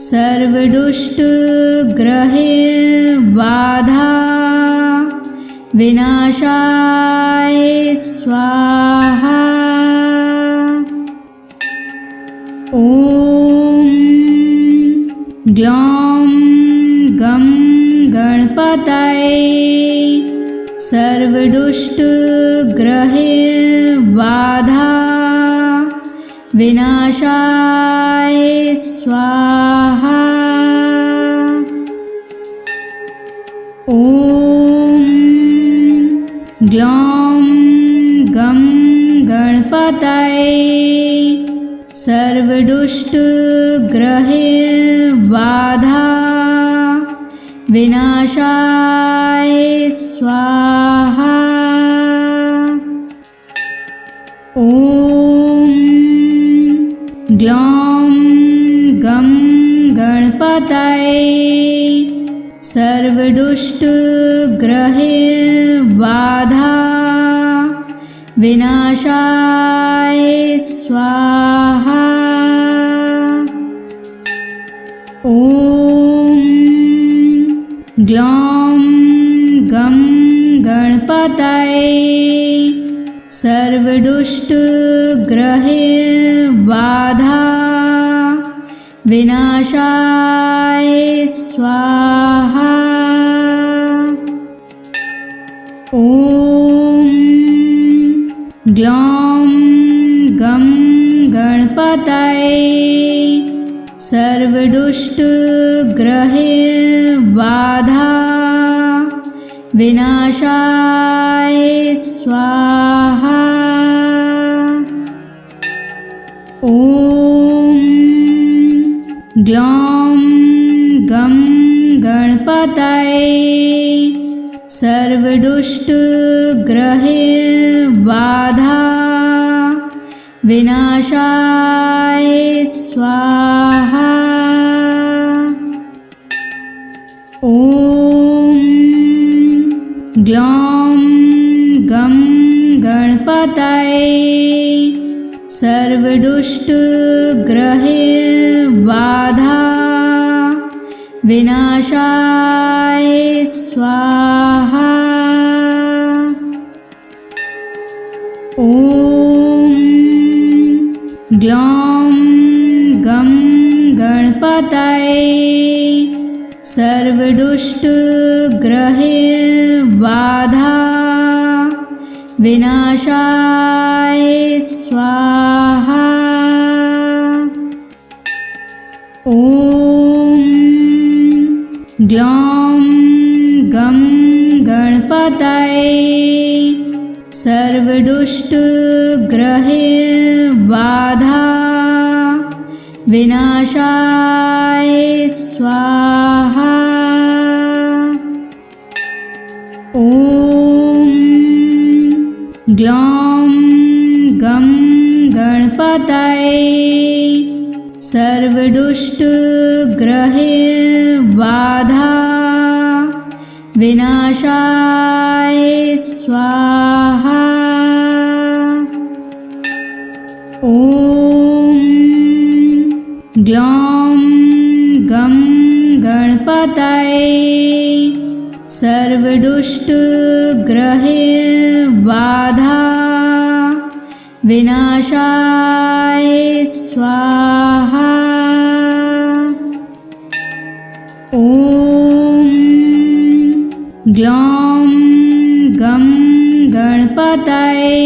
सर्वदुष्टग्रहबाधा सर्वदुष्टग्रहैर्बाधा विनाशाय स्वाहा। ॐ ग्लौं गं गणपतये सर्वदुष्टग्रहैर्बाधा विनाशाय स्वाहा। ॐ ग्लौं गं गणपतये सर्वदुष्टग्रहैर्बाधा विनाशाय स्वाहा। ॐ ग्लौं गं गणपतये सर्वदुष्टग्रहैर्बाधा विनाशाय स्वाहा। ॐ ग्लौं गं गणपतये सर्वदुष्टग्रहैर्बाधा विनाशाय स्वाहा। ॐ ग्लौं गं गणपतये सर्वदुष्टग्रहैर्बाधा विनाशाय स्वाहा। ॐ ग्लौं गं गणपतये सर्वदुष्टग्रहैर्बाधा विनाशाय स्वाहा। ॐ ग्लौं गं गणपतये सर्वदुष्टग्रहैर्बाधा विनाशाय स्वाहा। ॐ ग्लौं गं गणपतये सर्वदुष्टग्रहैर्बाधा विनाशाय स्वाहा। ॐ ग्लौं गं गणपतये सर्वदुष्टग्रहैर्बाधा विनाशाय स्वाहा। ॐ ग्लौं गं गणपतये सर्वदुष्टग्रहैर्बाधा विनाशाय स्वाहा। ॐ ग्लौं गं गणपतये सर्वदुष्टग्रहैर्बाधा विनाशाय स्वाहा। ॐ ग्लौं गं गणपतये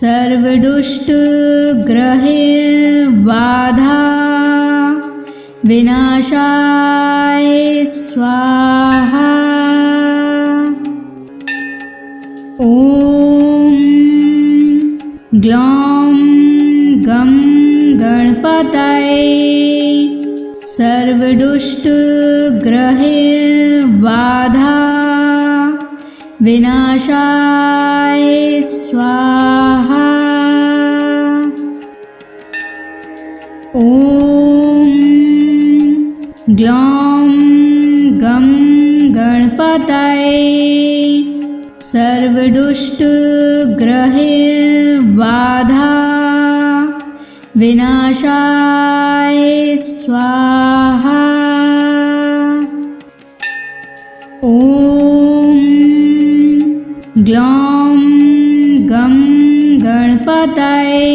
सर्वदुष्टग्रहैर्बाधा विनाशाय स्वाहा। ॐ ग्लौं गं गणपतये सर्वदुष्टग्रहैर्बाधा विनाशाय स्वाहा। ॐ ग्लौं गं गणपतये सर्वदुष्टग्रहैर्बाधा विनाशाय स्वाहा। ॐ ग्लौं गं गणपतये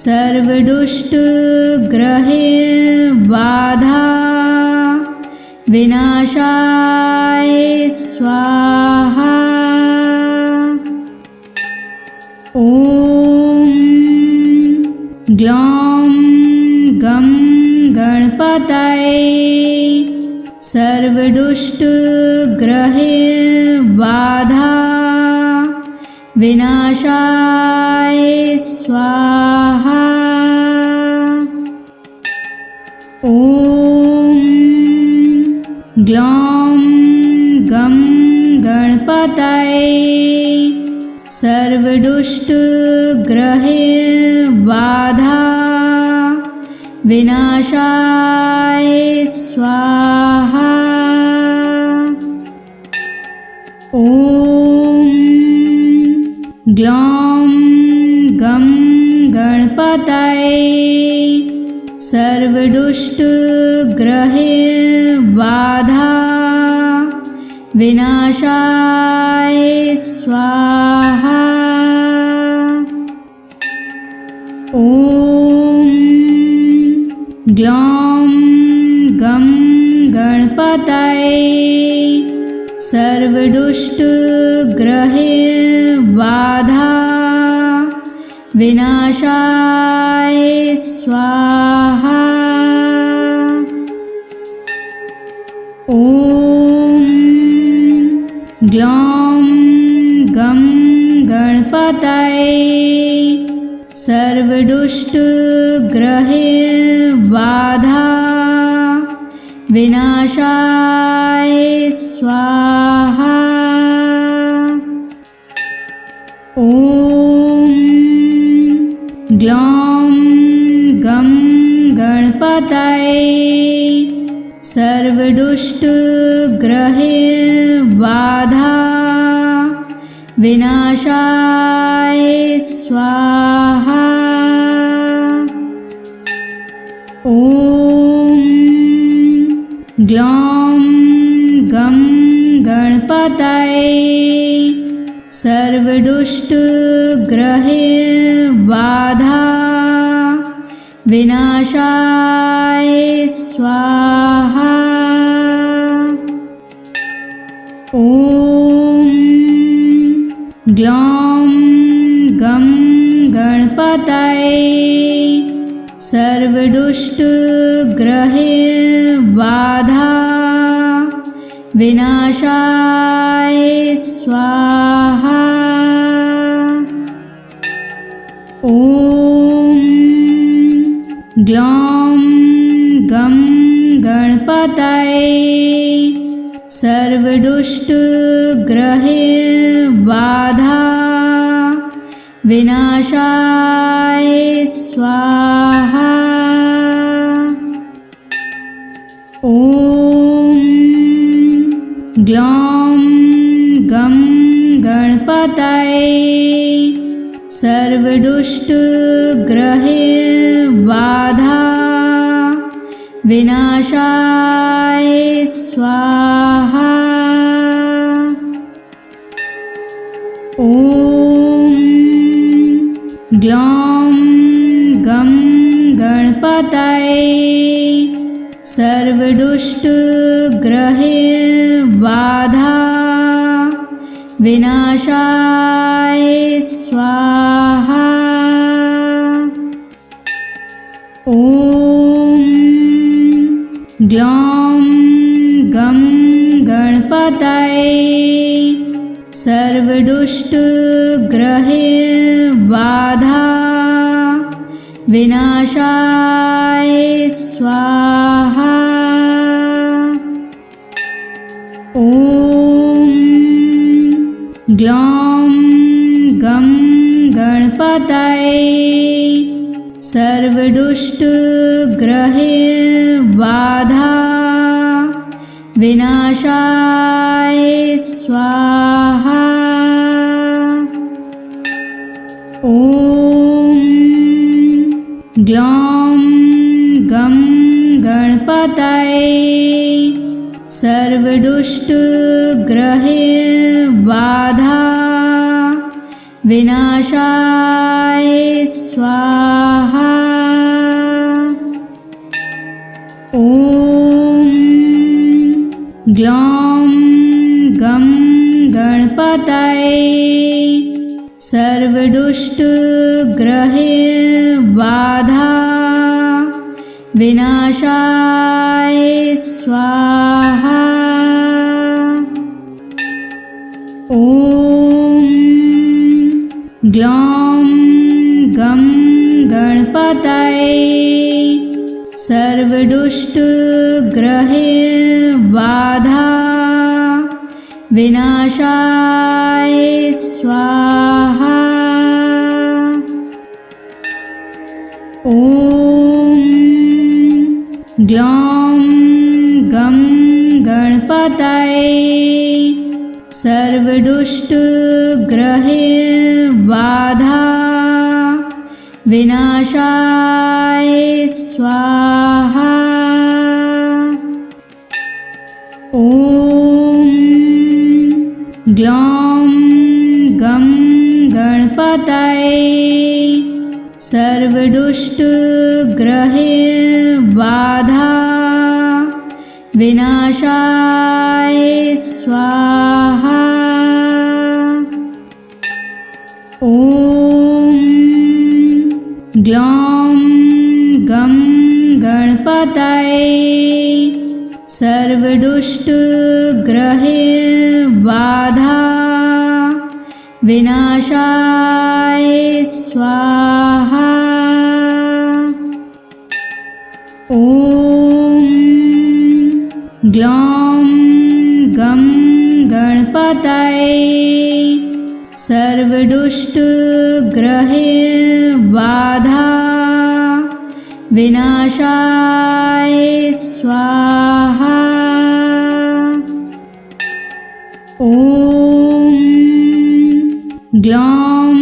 सर्वदुष्टग्रहबाधा विनाशाय स्वाहा। ॐ ग्लौं गं गणपतये सर्वदुष्टग्रहबाधा विनाशाय स्वाहा। ॐ ग्लौं गं गणपतये सर्वदुष्टग्रहबाधा विनाशाय स्वाहा। ॐ ग्लौं गं गणपतये सर्वदुष्टग्रहबाधा विनाशाय स्वाहा। ॐ ग्लौं गं गणपतये सर्वदुष्टग्रहबाधा विनाशाय स्वाहा। ॐ ग्लौं गं गणपतये सर्वदुष्टग्रहबाधा विनाशाय स्वाहा। ॐ ग्लौं गं गणपतये सर्वदुष्टग्रहबाधा विनाशाय स्वाहा। ॐ ग्लौं गं गणपतये सर्वदुष्टग्रहबाधा विनाशाय स्वाहा। ॐ ग्लौं गं गणपतये सर्वदुष्टग्रहबाधा विनाशाय स्वाहा। ॐ ग्लौं गं गणपतये सर्वदुष्टग्रहबाधा विनाशाय स्वाहा। ॐ ग्लौं गं गणपतये सर्वदुष्टग्रहबाधा विनाशाय स्वाहा। ॐ ग्लौं गं गणपतये सर्वदुष्टग्रहबाधा विनाशाय स्वाहा। ॐ ग्लौं गं गणपतये सर्वदुष्टग्रहबाधा विनाशाय स्वाहा। ॐ ग्लौं गं गणपतये सर्वदुष्टग्रहबाधा विनाशाय स्वाहा। ॐ ग्लौं गं गणपतये सर्वदुष्टग्रहैर्बाधा विनाशाय स्वाहा। ॐ ग्लौं गं गणपतये सर्वदुष्टग्रहैर्बाधा विनाशाय स्वाहा। ॐ ग्लौं गं गणपतये सर्वदुष्टग्रहैर्बाधा विनाशाय स्वाहा। ॐ ग्लौं गं गणपतये सर्वदुष्टग्रहैर्बाधा विनाशाय स्वाहा। ॐ ग्लौं गं गणपतये सर्वदुष्टग्रहैर्बाधा विनाशाय स्वाहा। ॐ ग्लौं गं गणपतये सर्वदुष्टग्रहैर्बाधा विनाशाय स्वाहा। ॐ ग्लौं गं गणपतये सर्वदुष्टग्रहैर्बाधा विनाशाय स्वाहा। ॐ ग्लौं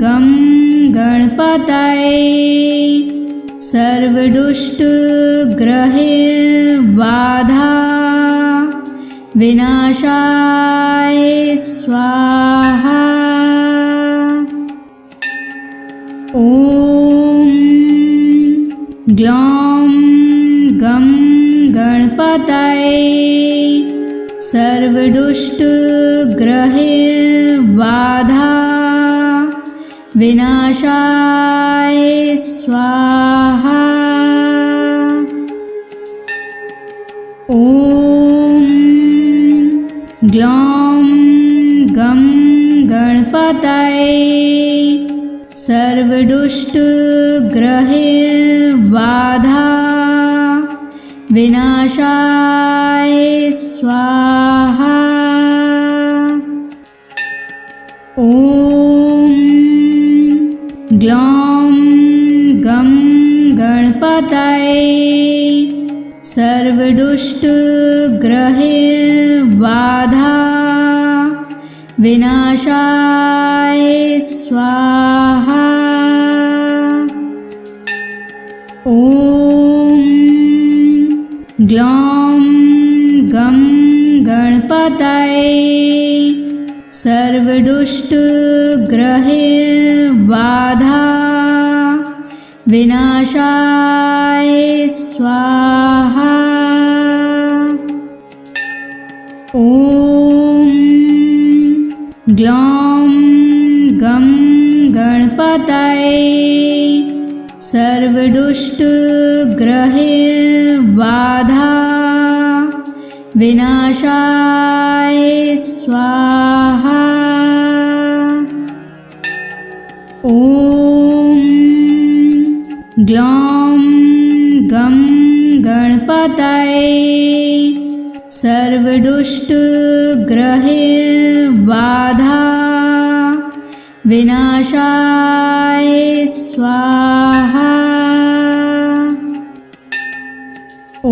गं गणपतये सर्वदुष्टग्रहैर्बाधा विनाशाय स्वाहा। ॐ ग्लौं गं गणपतये सर्वदुष्टग्रहैर्बाधा विनाशाय स्वाहा। ॐ ग्लौं गं गणपतये सर्वदुष्टग्रहैर्बाधा विनाशाय स्वाहा। ॐ ग्लौं गं गणपतये सर्वदुष्टग्रहैर्बाधा विनाशाय स्वाहा। ॐ ग्लौं गं गणपतये सर्वदुष्टग्रहैर्बाधा विनाशाय स्वाहा। ॐ ग्लौं गं गणपतये सर्वदुष्टग्रहैर्बाधा विनाशाय स्वाहा। ॐ ग्लौं गं गणपतये सर्वदुष्टग्रहैर्बाधा विनाशाय स्वाहा। ॐ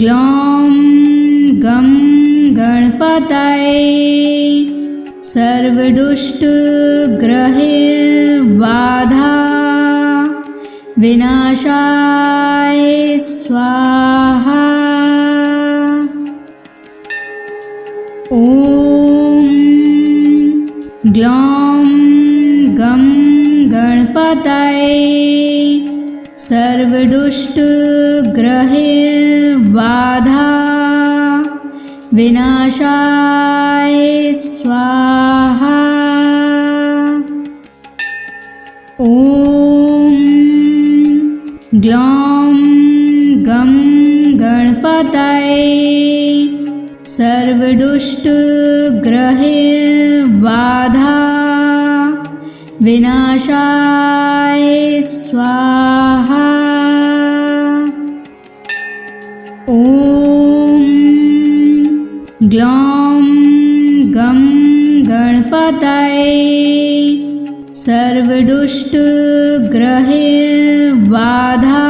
ग्लौं गं गणपतये सर्वदुष्टग्रहैर्बाधा विनाशाय स्वाहा। ॐ ग्लौं गं गणपतये सर्वदुष्टग्रहैर्बाधा विनाशाय स्वाहा। ॐ ग्लौं गं गणपतये सर्वदुष्टग्रहैर्बाधा विनाशाय स्वाहा। ॐ ग्लौं गं गणपतये सर्वदुष्टग्रहैर्बाधा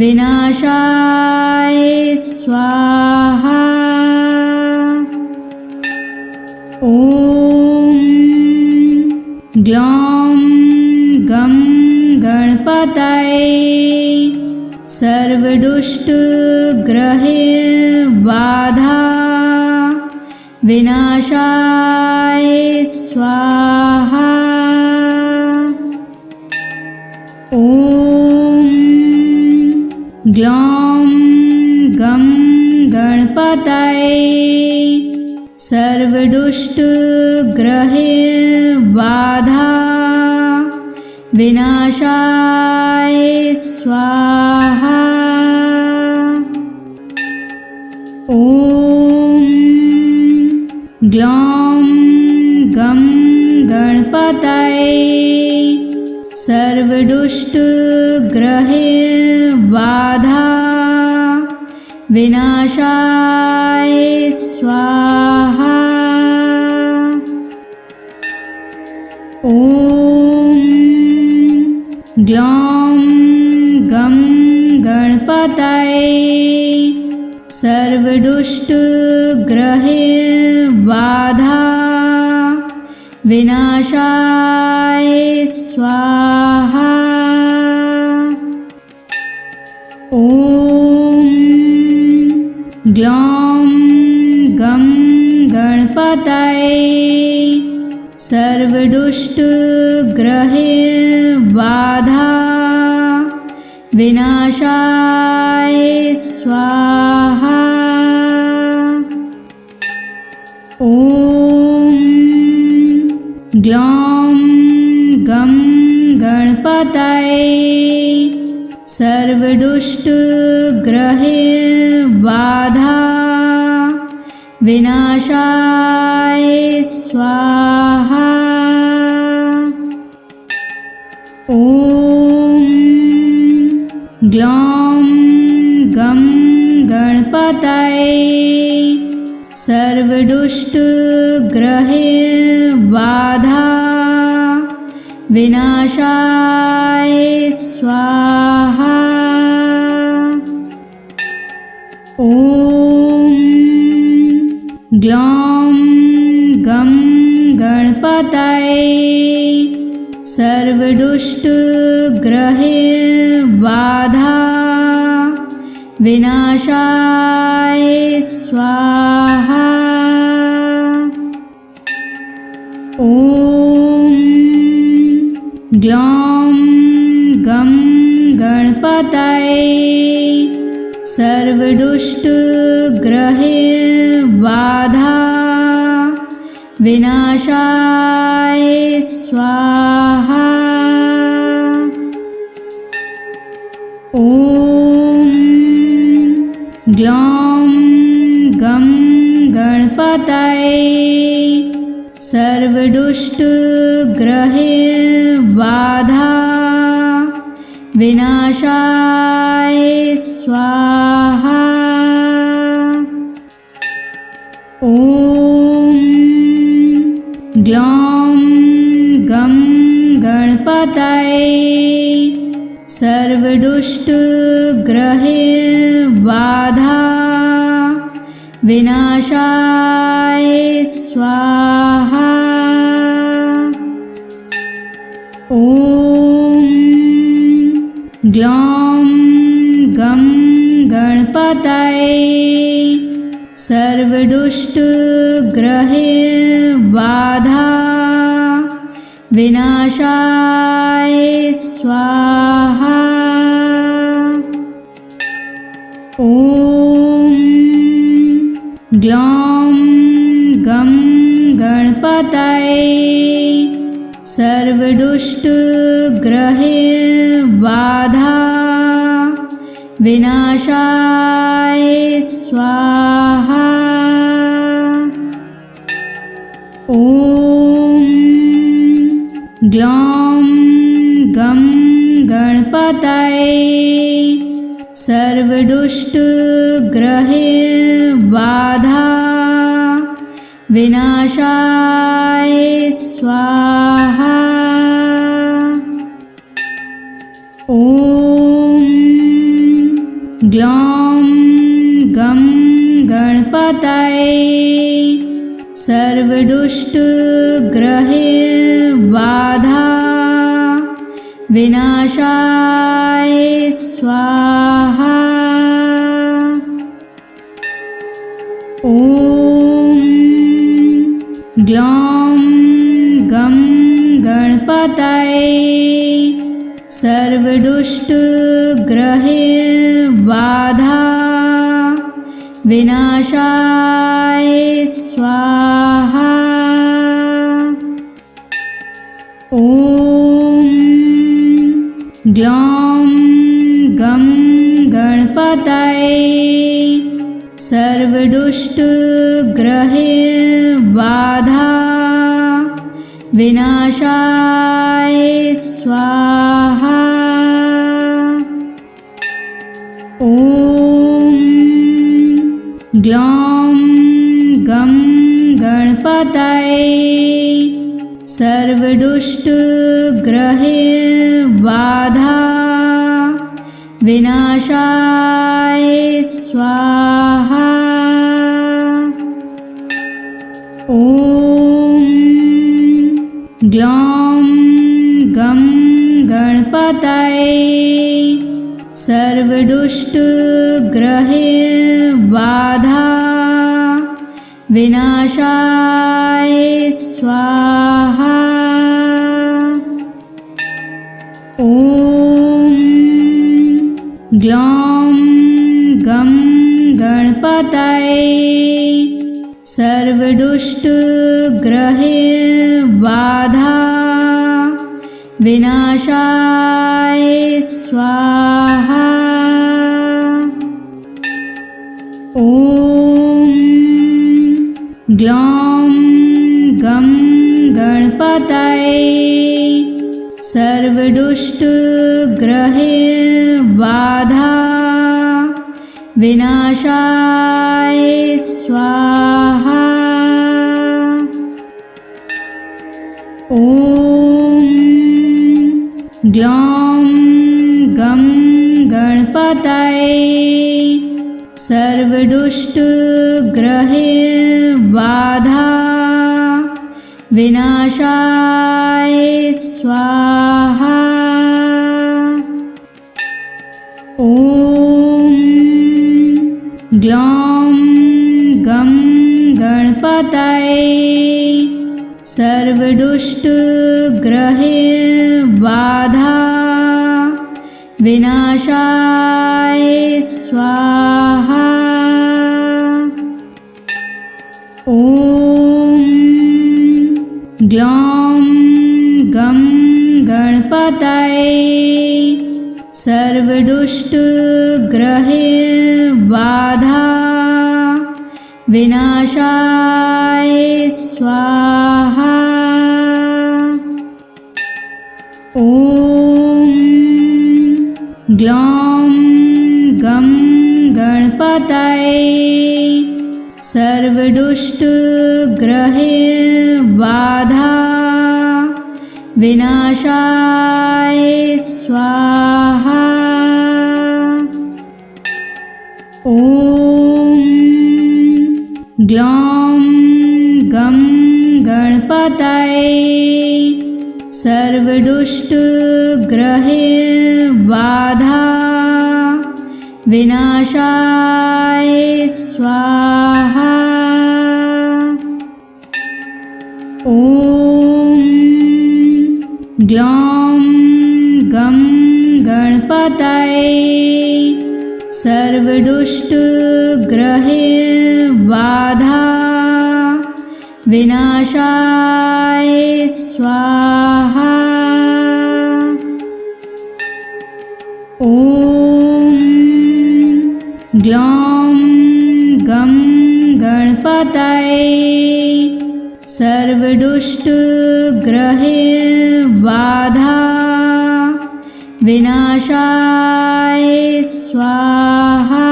विनाशाय स्वाहा। ॐ ग्लौं गं गणपतये सर्वदुष्टग्रहैर्बाधा विनाशाय स्वाहा। ॐ ग्लौं गं गणपतये सर्वदुष्टग्रहैर्बाधा विनाशाय स्वाहा। ॐ ग्लौं गं गणपतये सर्वदुष्टग्रहैर्बाधा विनाशाय स्वाहा। ॐ ग्लौं गं गणपतये सर्वदुष्टग्रहैर्बाधा विनाशाय स्वाहा। ॐ ग्लौं गं गणपतये सर्वदुष्टग्रहैर्बाधा विनाशाय स्वाहा। ॐ ग्लौं गं गणपतये सर्वदुष्टग्रहैर्बाधा विनाशाय स्वाहा। ॐ ग्लौं गं गणपतये सर्वदुष्टग्रहैर्बाधा विनाशाय स्वाहा। ॐ ग्लौं गं गणपतये सर्वदुष्टग्रहैर्बाधा विनाशाय स्वाहा। ॐ ग्लौं गं गणपतये सर्वदुष्टग्रहैर्बाधा विनाशाय स्वाहा। ॐ ग्लौं गं गणपतये सर्वदुष्टग्रहैर्बाधा विनाशाय स्वाहा। ॐ ग्लौं गं गणपतये सर्वदुष्टग्रहैर्बाधा विनाशाय स्वाहा। ॐ ग्लौं गं गणपतये सर्वदुष्टग्रहबाधा विनाशाय स्वाहा। ॐ ग्लौं गं गणपतये सर्वदुष्टग्रहबाधा विनाशाय स्वाहा। ॐ ग्लौं गं गणपतये सर्वदुष्टग्रहबाधा विनाशाय स्वाहा। ॐ ग्लौं गं गणपतये सर्वदुष्टग्रहबाधा विनाशाय स्वाहा। ॐ ग्लौं गं गणपतये सर्वदुष्टग्रहबाधा विनाशाय स्वाहा। ॐ ग्लौं गं गणपतये सर्वदुष्टग्रहबाधा विनाशाय स्वाहा। ॐ ग्लौं गं गणपतये सर्वदुष्टग्रहबाधा विनाशाय स्वाहा। ॐ ग्लौं गं गणपतये सर्वदुष्टग्रहबाधा विनाशाय स्वाहा। ॐ ग्लौं गं गणपतये सर्वदुष्टग्रहबाधा विनाशाय स्वाहा। ॐ ग्लौं गं गणपतये सर्वदुष्टग्रहबाधा विनाशाय स्वाहा। ॐ ग्लौं गं गणपतये सर्वदुष्टग्रहबाधा विनाशाय स्वाहा। ॐ ग्लौं गं गणपतये सर्वदुष्टग्रहबाधा विनाशाय स्वाहा। ॐ ग्लौं गं गणपतये सर्वदुष्टग्रहबाधा विनाशाय स्वाहा। ॐ ग्लौं गं गणपतये सर्वदुष्टग्रहबाधा विनाशाय स्वाहा। ॐ ग्लौं गं गणपतये सर्वदुष्टग्रहबाधा विनाशाय स्वाहा। ॐ ग्लौं गं गणपतये सर्वदुष्टग्रहबाधा विनाशाय स्वाहा। ॐ ग्लौं गं गणपतये सर्वदुष्टग्रहबाधा विनाशाय स्वाहा।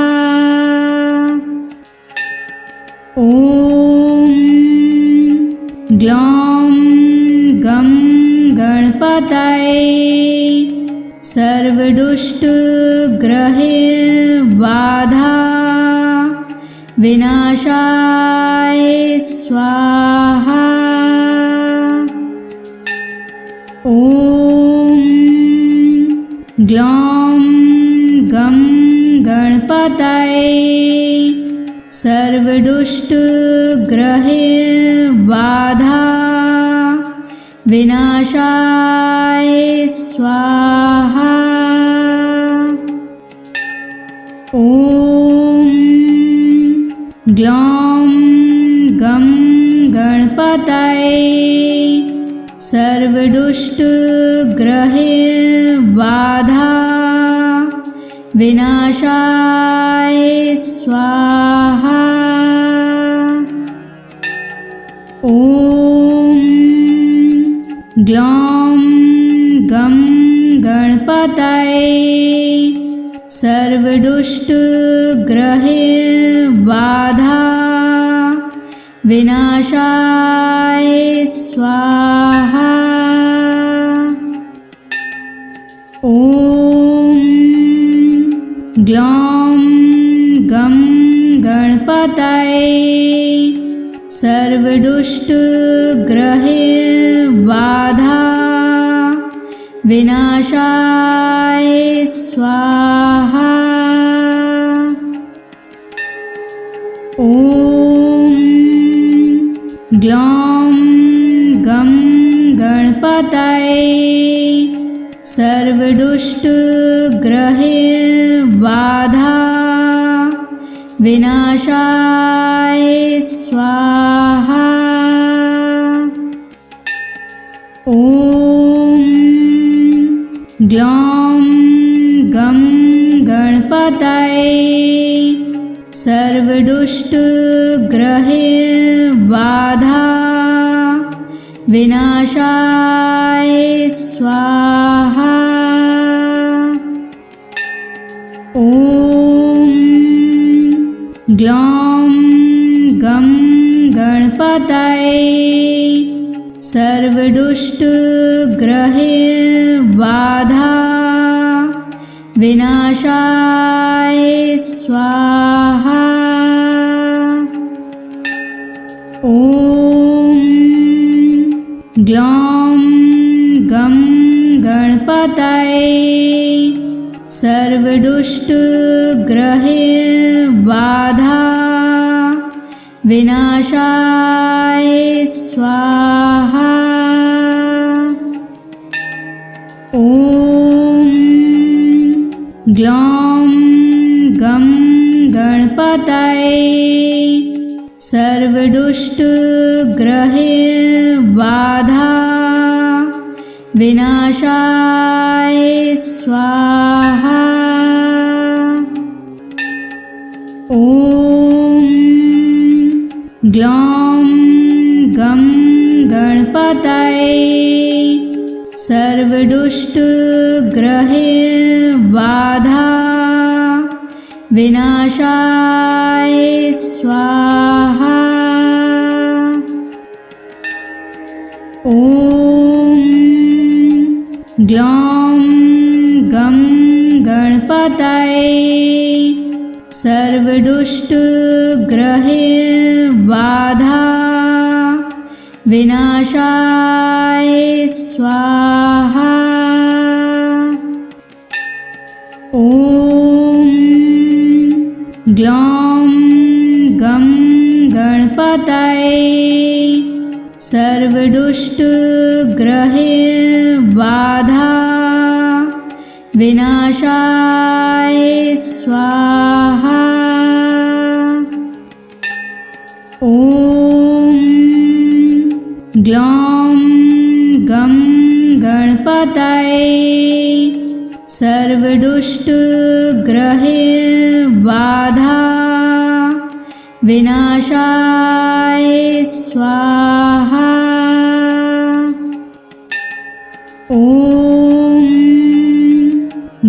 ॐ ग्लौं गं गणपतये सर्वदुष्टग्रहबाधा विनाशाय स्वाहा। ॐ ग्लौं गं गणपतये सर्वदुष्टग्रहबाधा विनाशाय स्वाहा। ॐ ग्लौं गं गणपतये सर्वदुष्टग्रहबाधा विनाशाय स्वाहा। ॐ ग्लौं गं गणपतये सर्वदुष्टग्रहबाधा विनाशाय स्वाहा। ॐ ग्लौं गं गणपतये सर्वदुष्टग्रहबाधा विनाशाय स्वाहा। ॐ ग्लौं गं गणपतये सर्वदुष्टग्रहबाधा विनाशाय स्वाहा। ॐ ग्लौं गं गणपतये सर्वदुष्टग्रहबाधा विनाशाय स्वाहा। ॐ ग्लौं गं गणपतये सर्वदुष्टग्रहबाधा विनाशाय स्वाहा। ॐ ग्लौं गं गणपतये सर्वदुष्टग्रहबाधा विनाशाय स्वाहा। ॐ ग्लौं गं गणपतये सर्वदुष्टग्रहबाधा विनाशाय स्वाहा। ॐ ग्लौं गं गणपतये सर्वदुष्टग्रहबाधा विनाशाय स्वाहा। ॐ ग्लौं गं गणपतये सर्वदुष्टग्रहबाधा सर्वदुष्टग्रहैर्बाधा विनाशाय स्वाहा। ॐ ग्लौं गं गणपतये सर्वदुष्टग्रहैर्बाधा विनाशाय स्वाहा। ॐ ग्लौं गं गणपतये सर्वदुष्टग्रहैर्बाधा विनाशाय स्वाहा। ॐ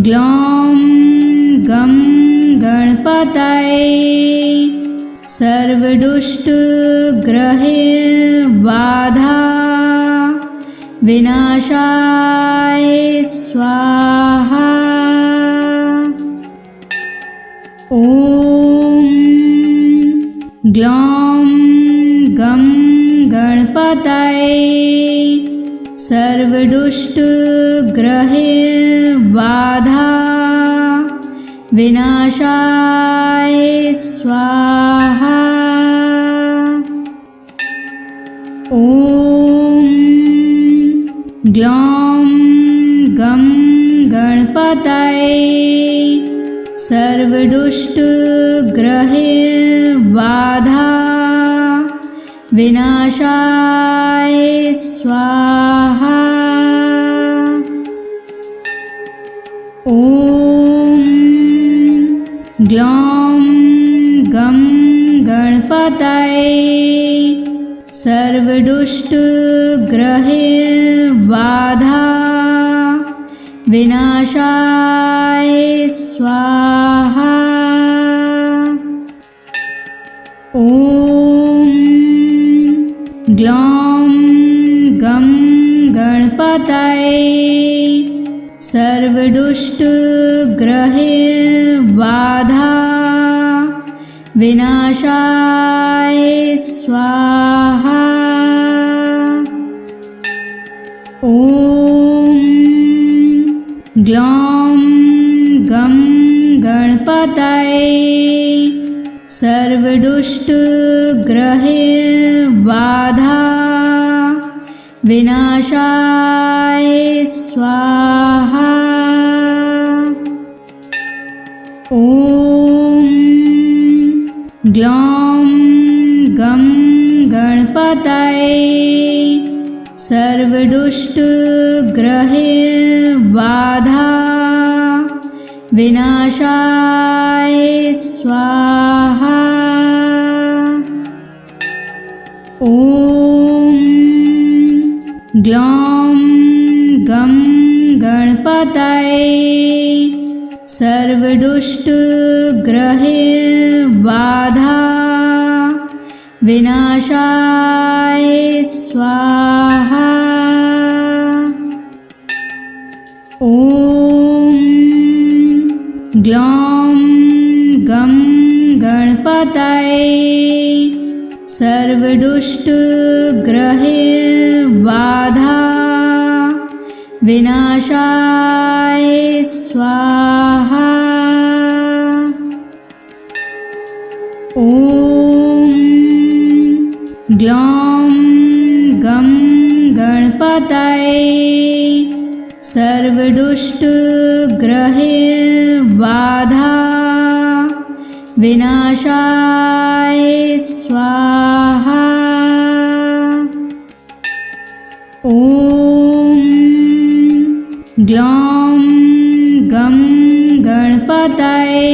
ग्लौं गं गणपतये सर्वदुष्टग्रहैर्बाधा विनाशाय स्वाहा। ॐ ग्लौं गं गणपतये सर्वदुष्टग्रहैर्बाधा विनाशाय स्वाहा। ॐ ग्लौं गं गणपतये सर्वदुष्टग्रहैर्बाधा विनाशाय स्वाहा। ॐ ग्लौं गं गणपतये सर्वदुष्टग्रहैर्बाधा विनाशाय स्वाहा। ॐ ग्लौं गं गणपतये सर्वदुष्टग्रहैर्बाधा विनाशाय स्वाहा। ॐ ग्लौं गं गणपतये सर्वदुष्टग्रहैर्बाधा विनाशाय स्वाहा। ॐ ग्लौं गं गणपतये सर्वदुष्टग्रहैर्बाधा विनाशाय स्वाहा। ॐ ग्लौं गं गणपतये सर्वदुष्टग्रहैर्बाधा विनाशाय स्वाहा। ॐ ग्लौं गं गणपतये सर्वदुष्टग्रहैर्बाधा विनाशाय स्वाहा। ॐ ग्लौं गं गणपतये सर्वदुष्टग्रहैर्बाधा विनाशाय स्वाहा। ॐ ग्लौं गं गणपतये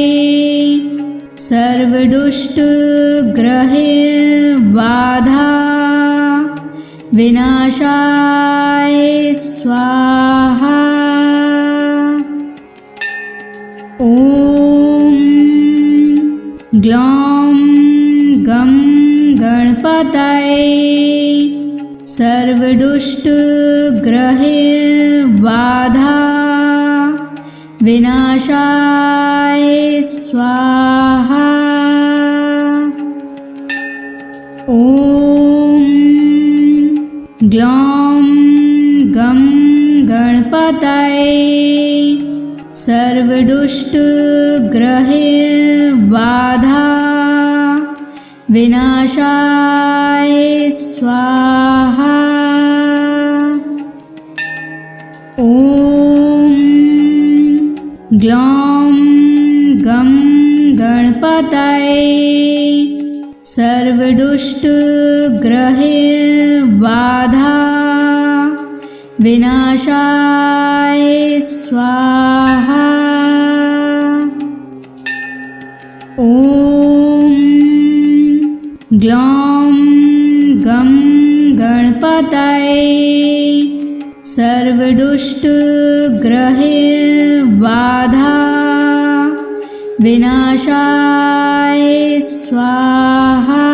सर्वदुष्टग्रहैर्बाधा विनाशाय स्वाहा। ॐ ग्लौं गं गणपतये सर्वदुष्टग्रहैर्बाधा विनाशाय स्वाहा। ॐ ग्लौं गं गणपतये सर्वदुष्टग्रहबाधा विनाशाय स्वाहा। ॐ ग्लौं गं गणपतये सर्वदुष्टग्रहबाधा विनाशाय स्वाहा। ॐ ग्लौं गं गणपतये सर्वदुष्टग्रहबाधा विनाशाय स्वाहा।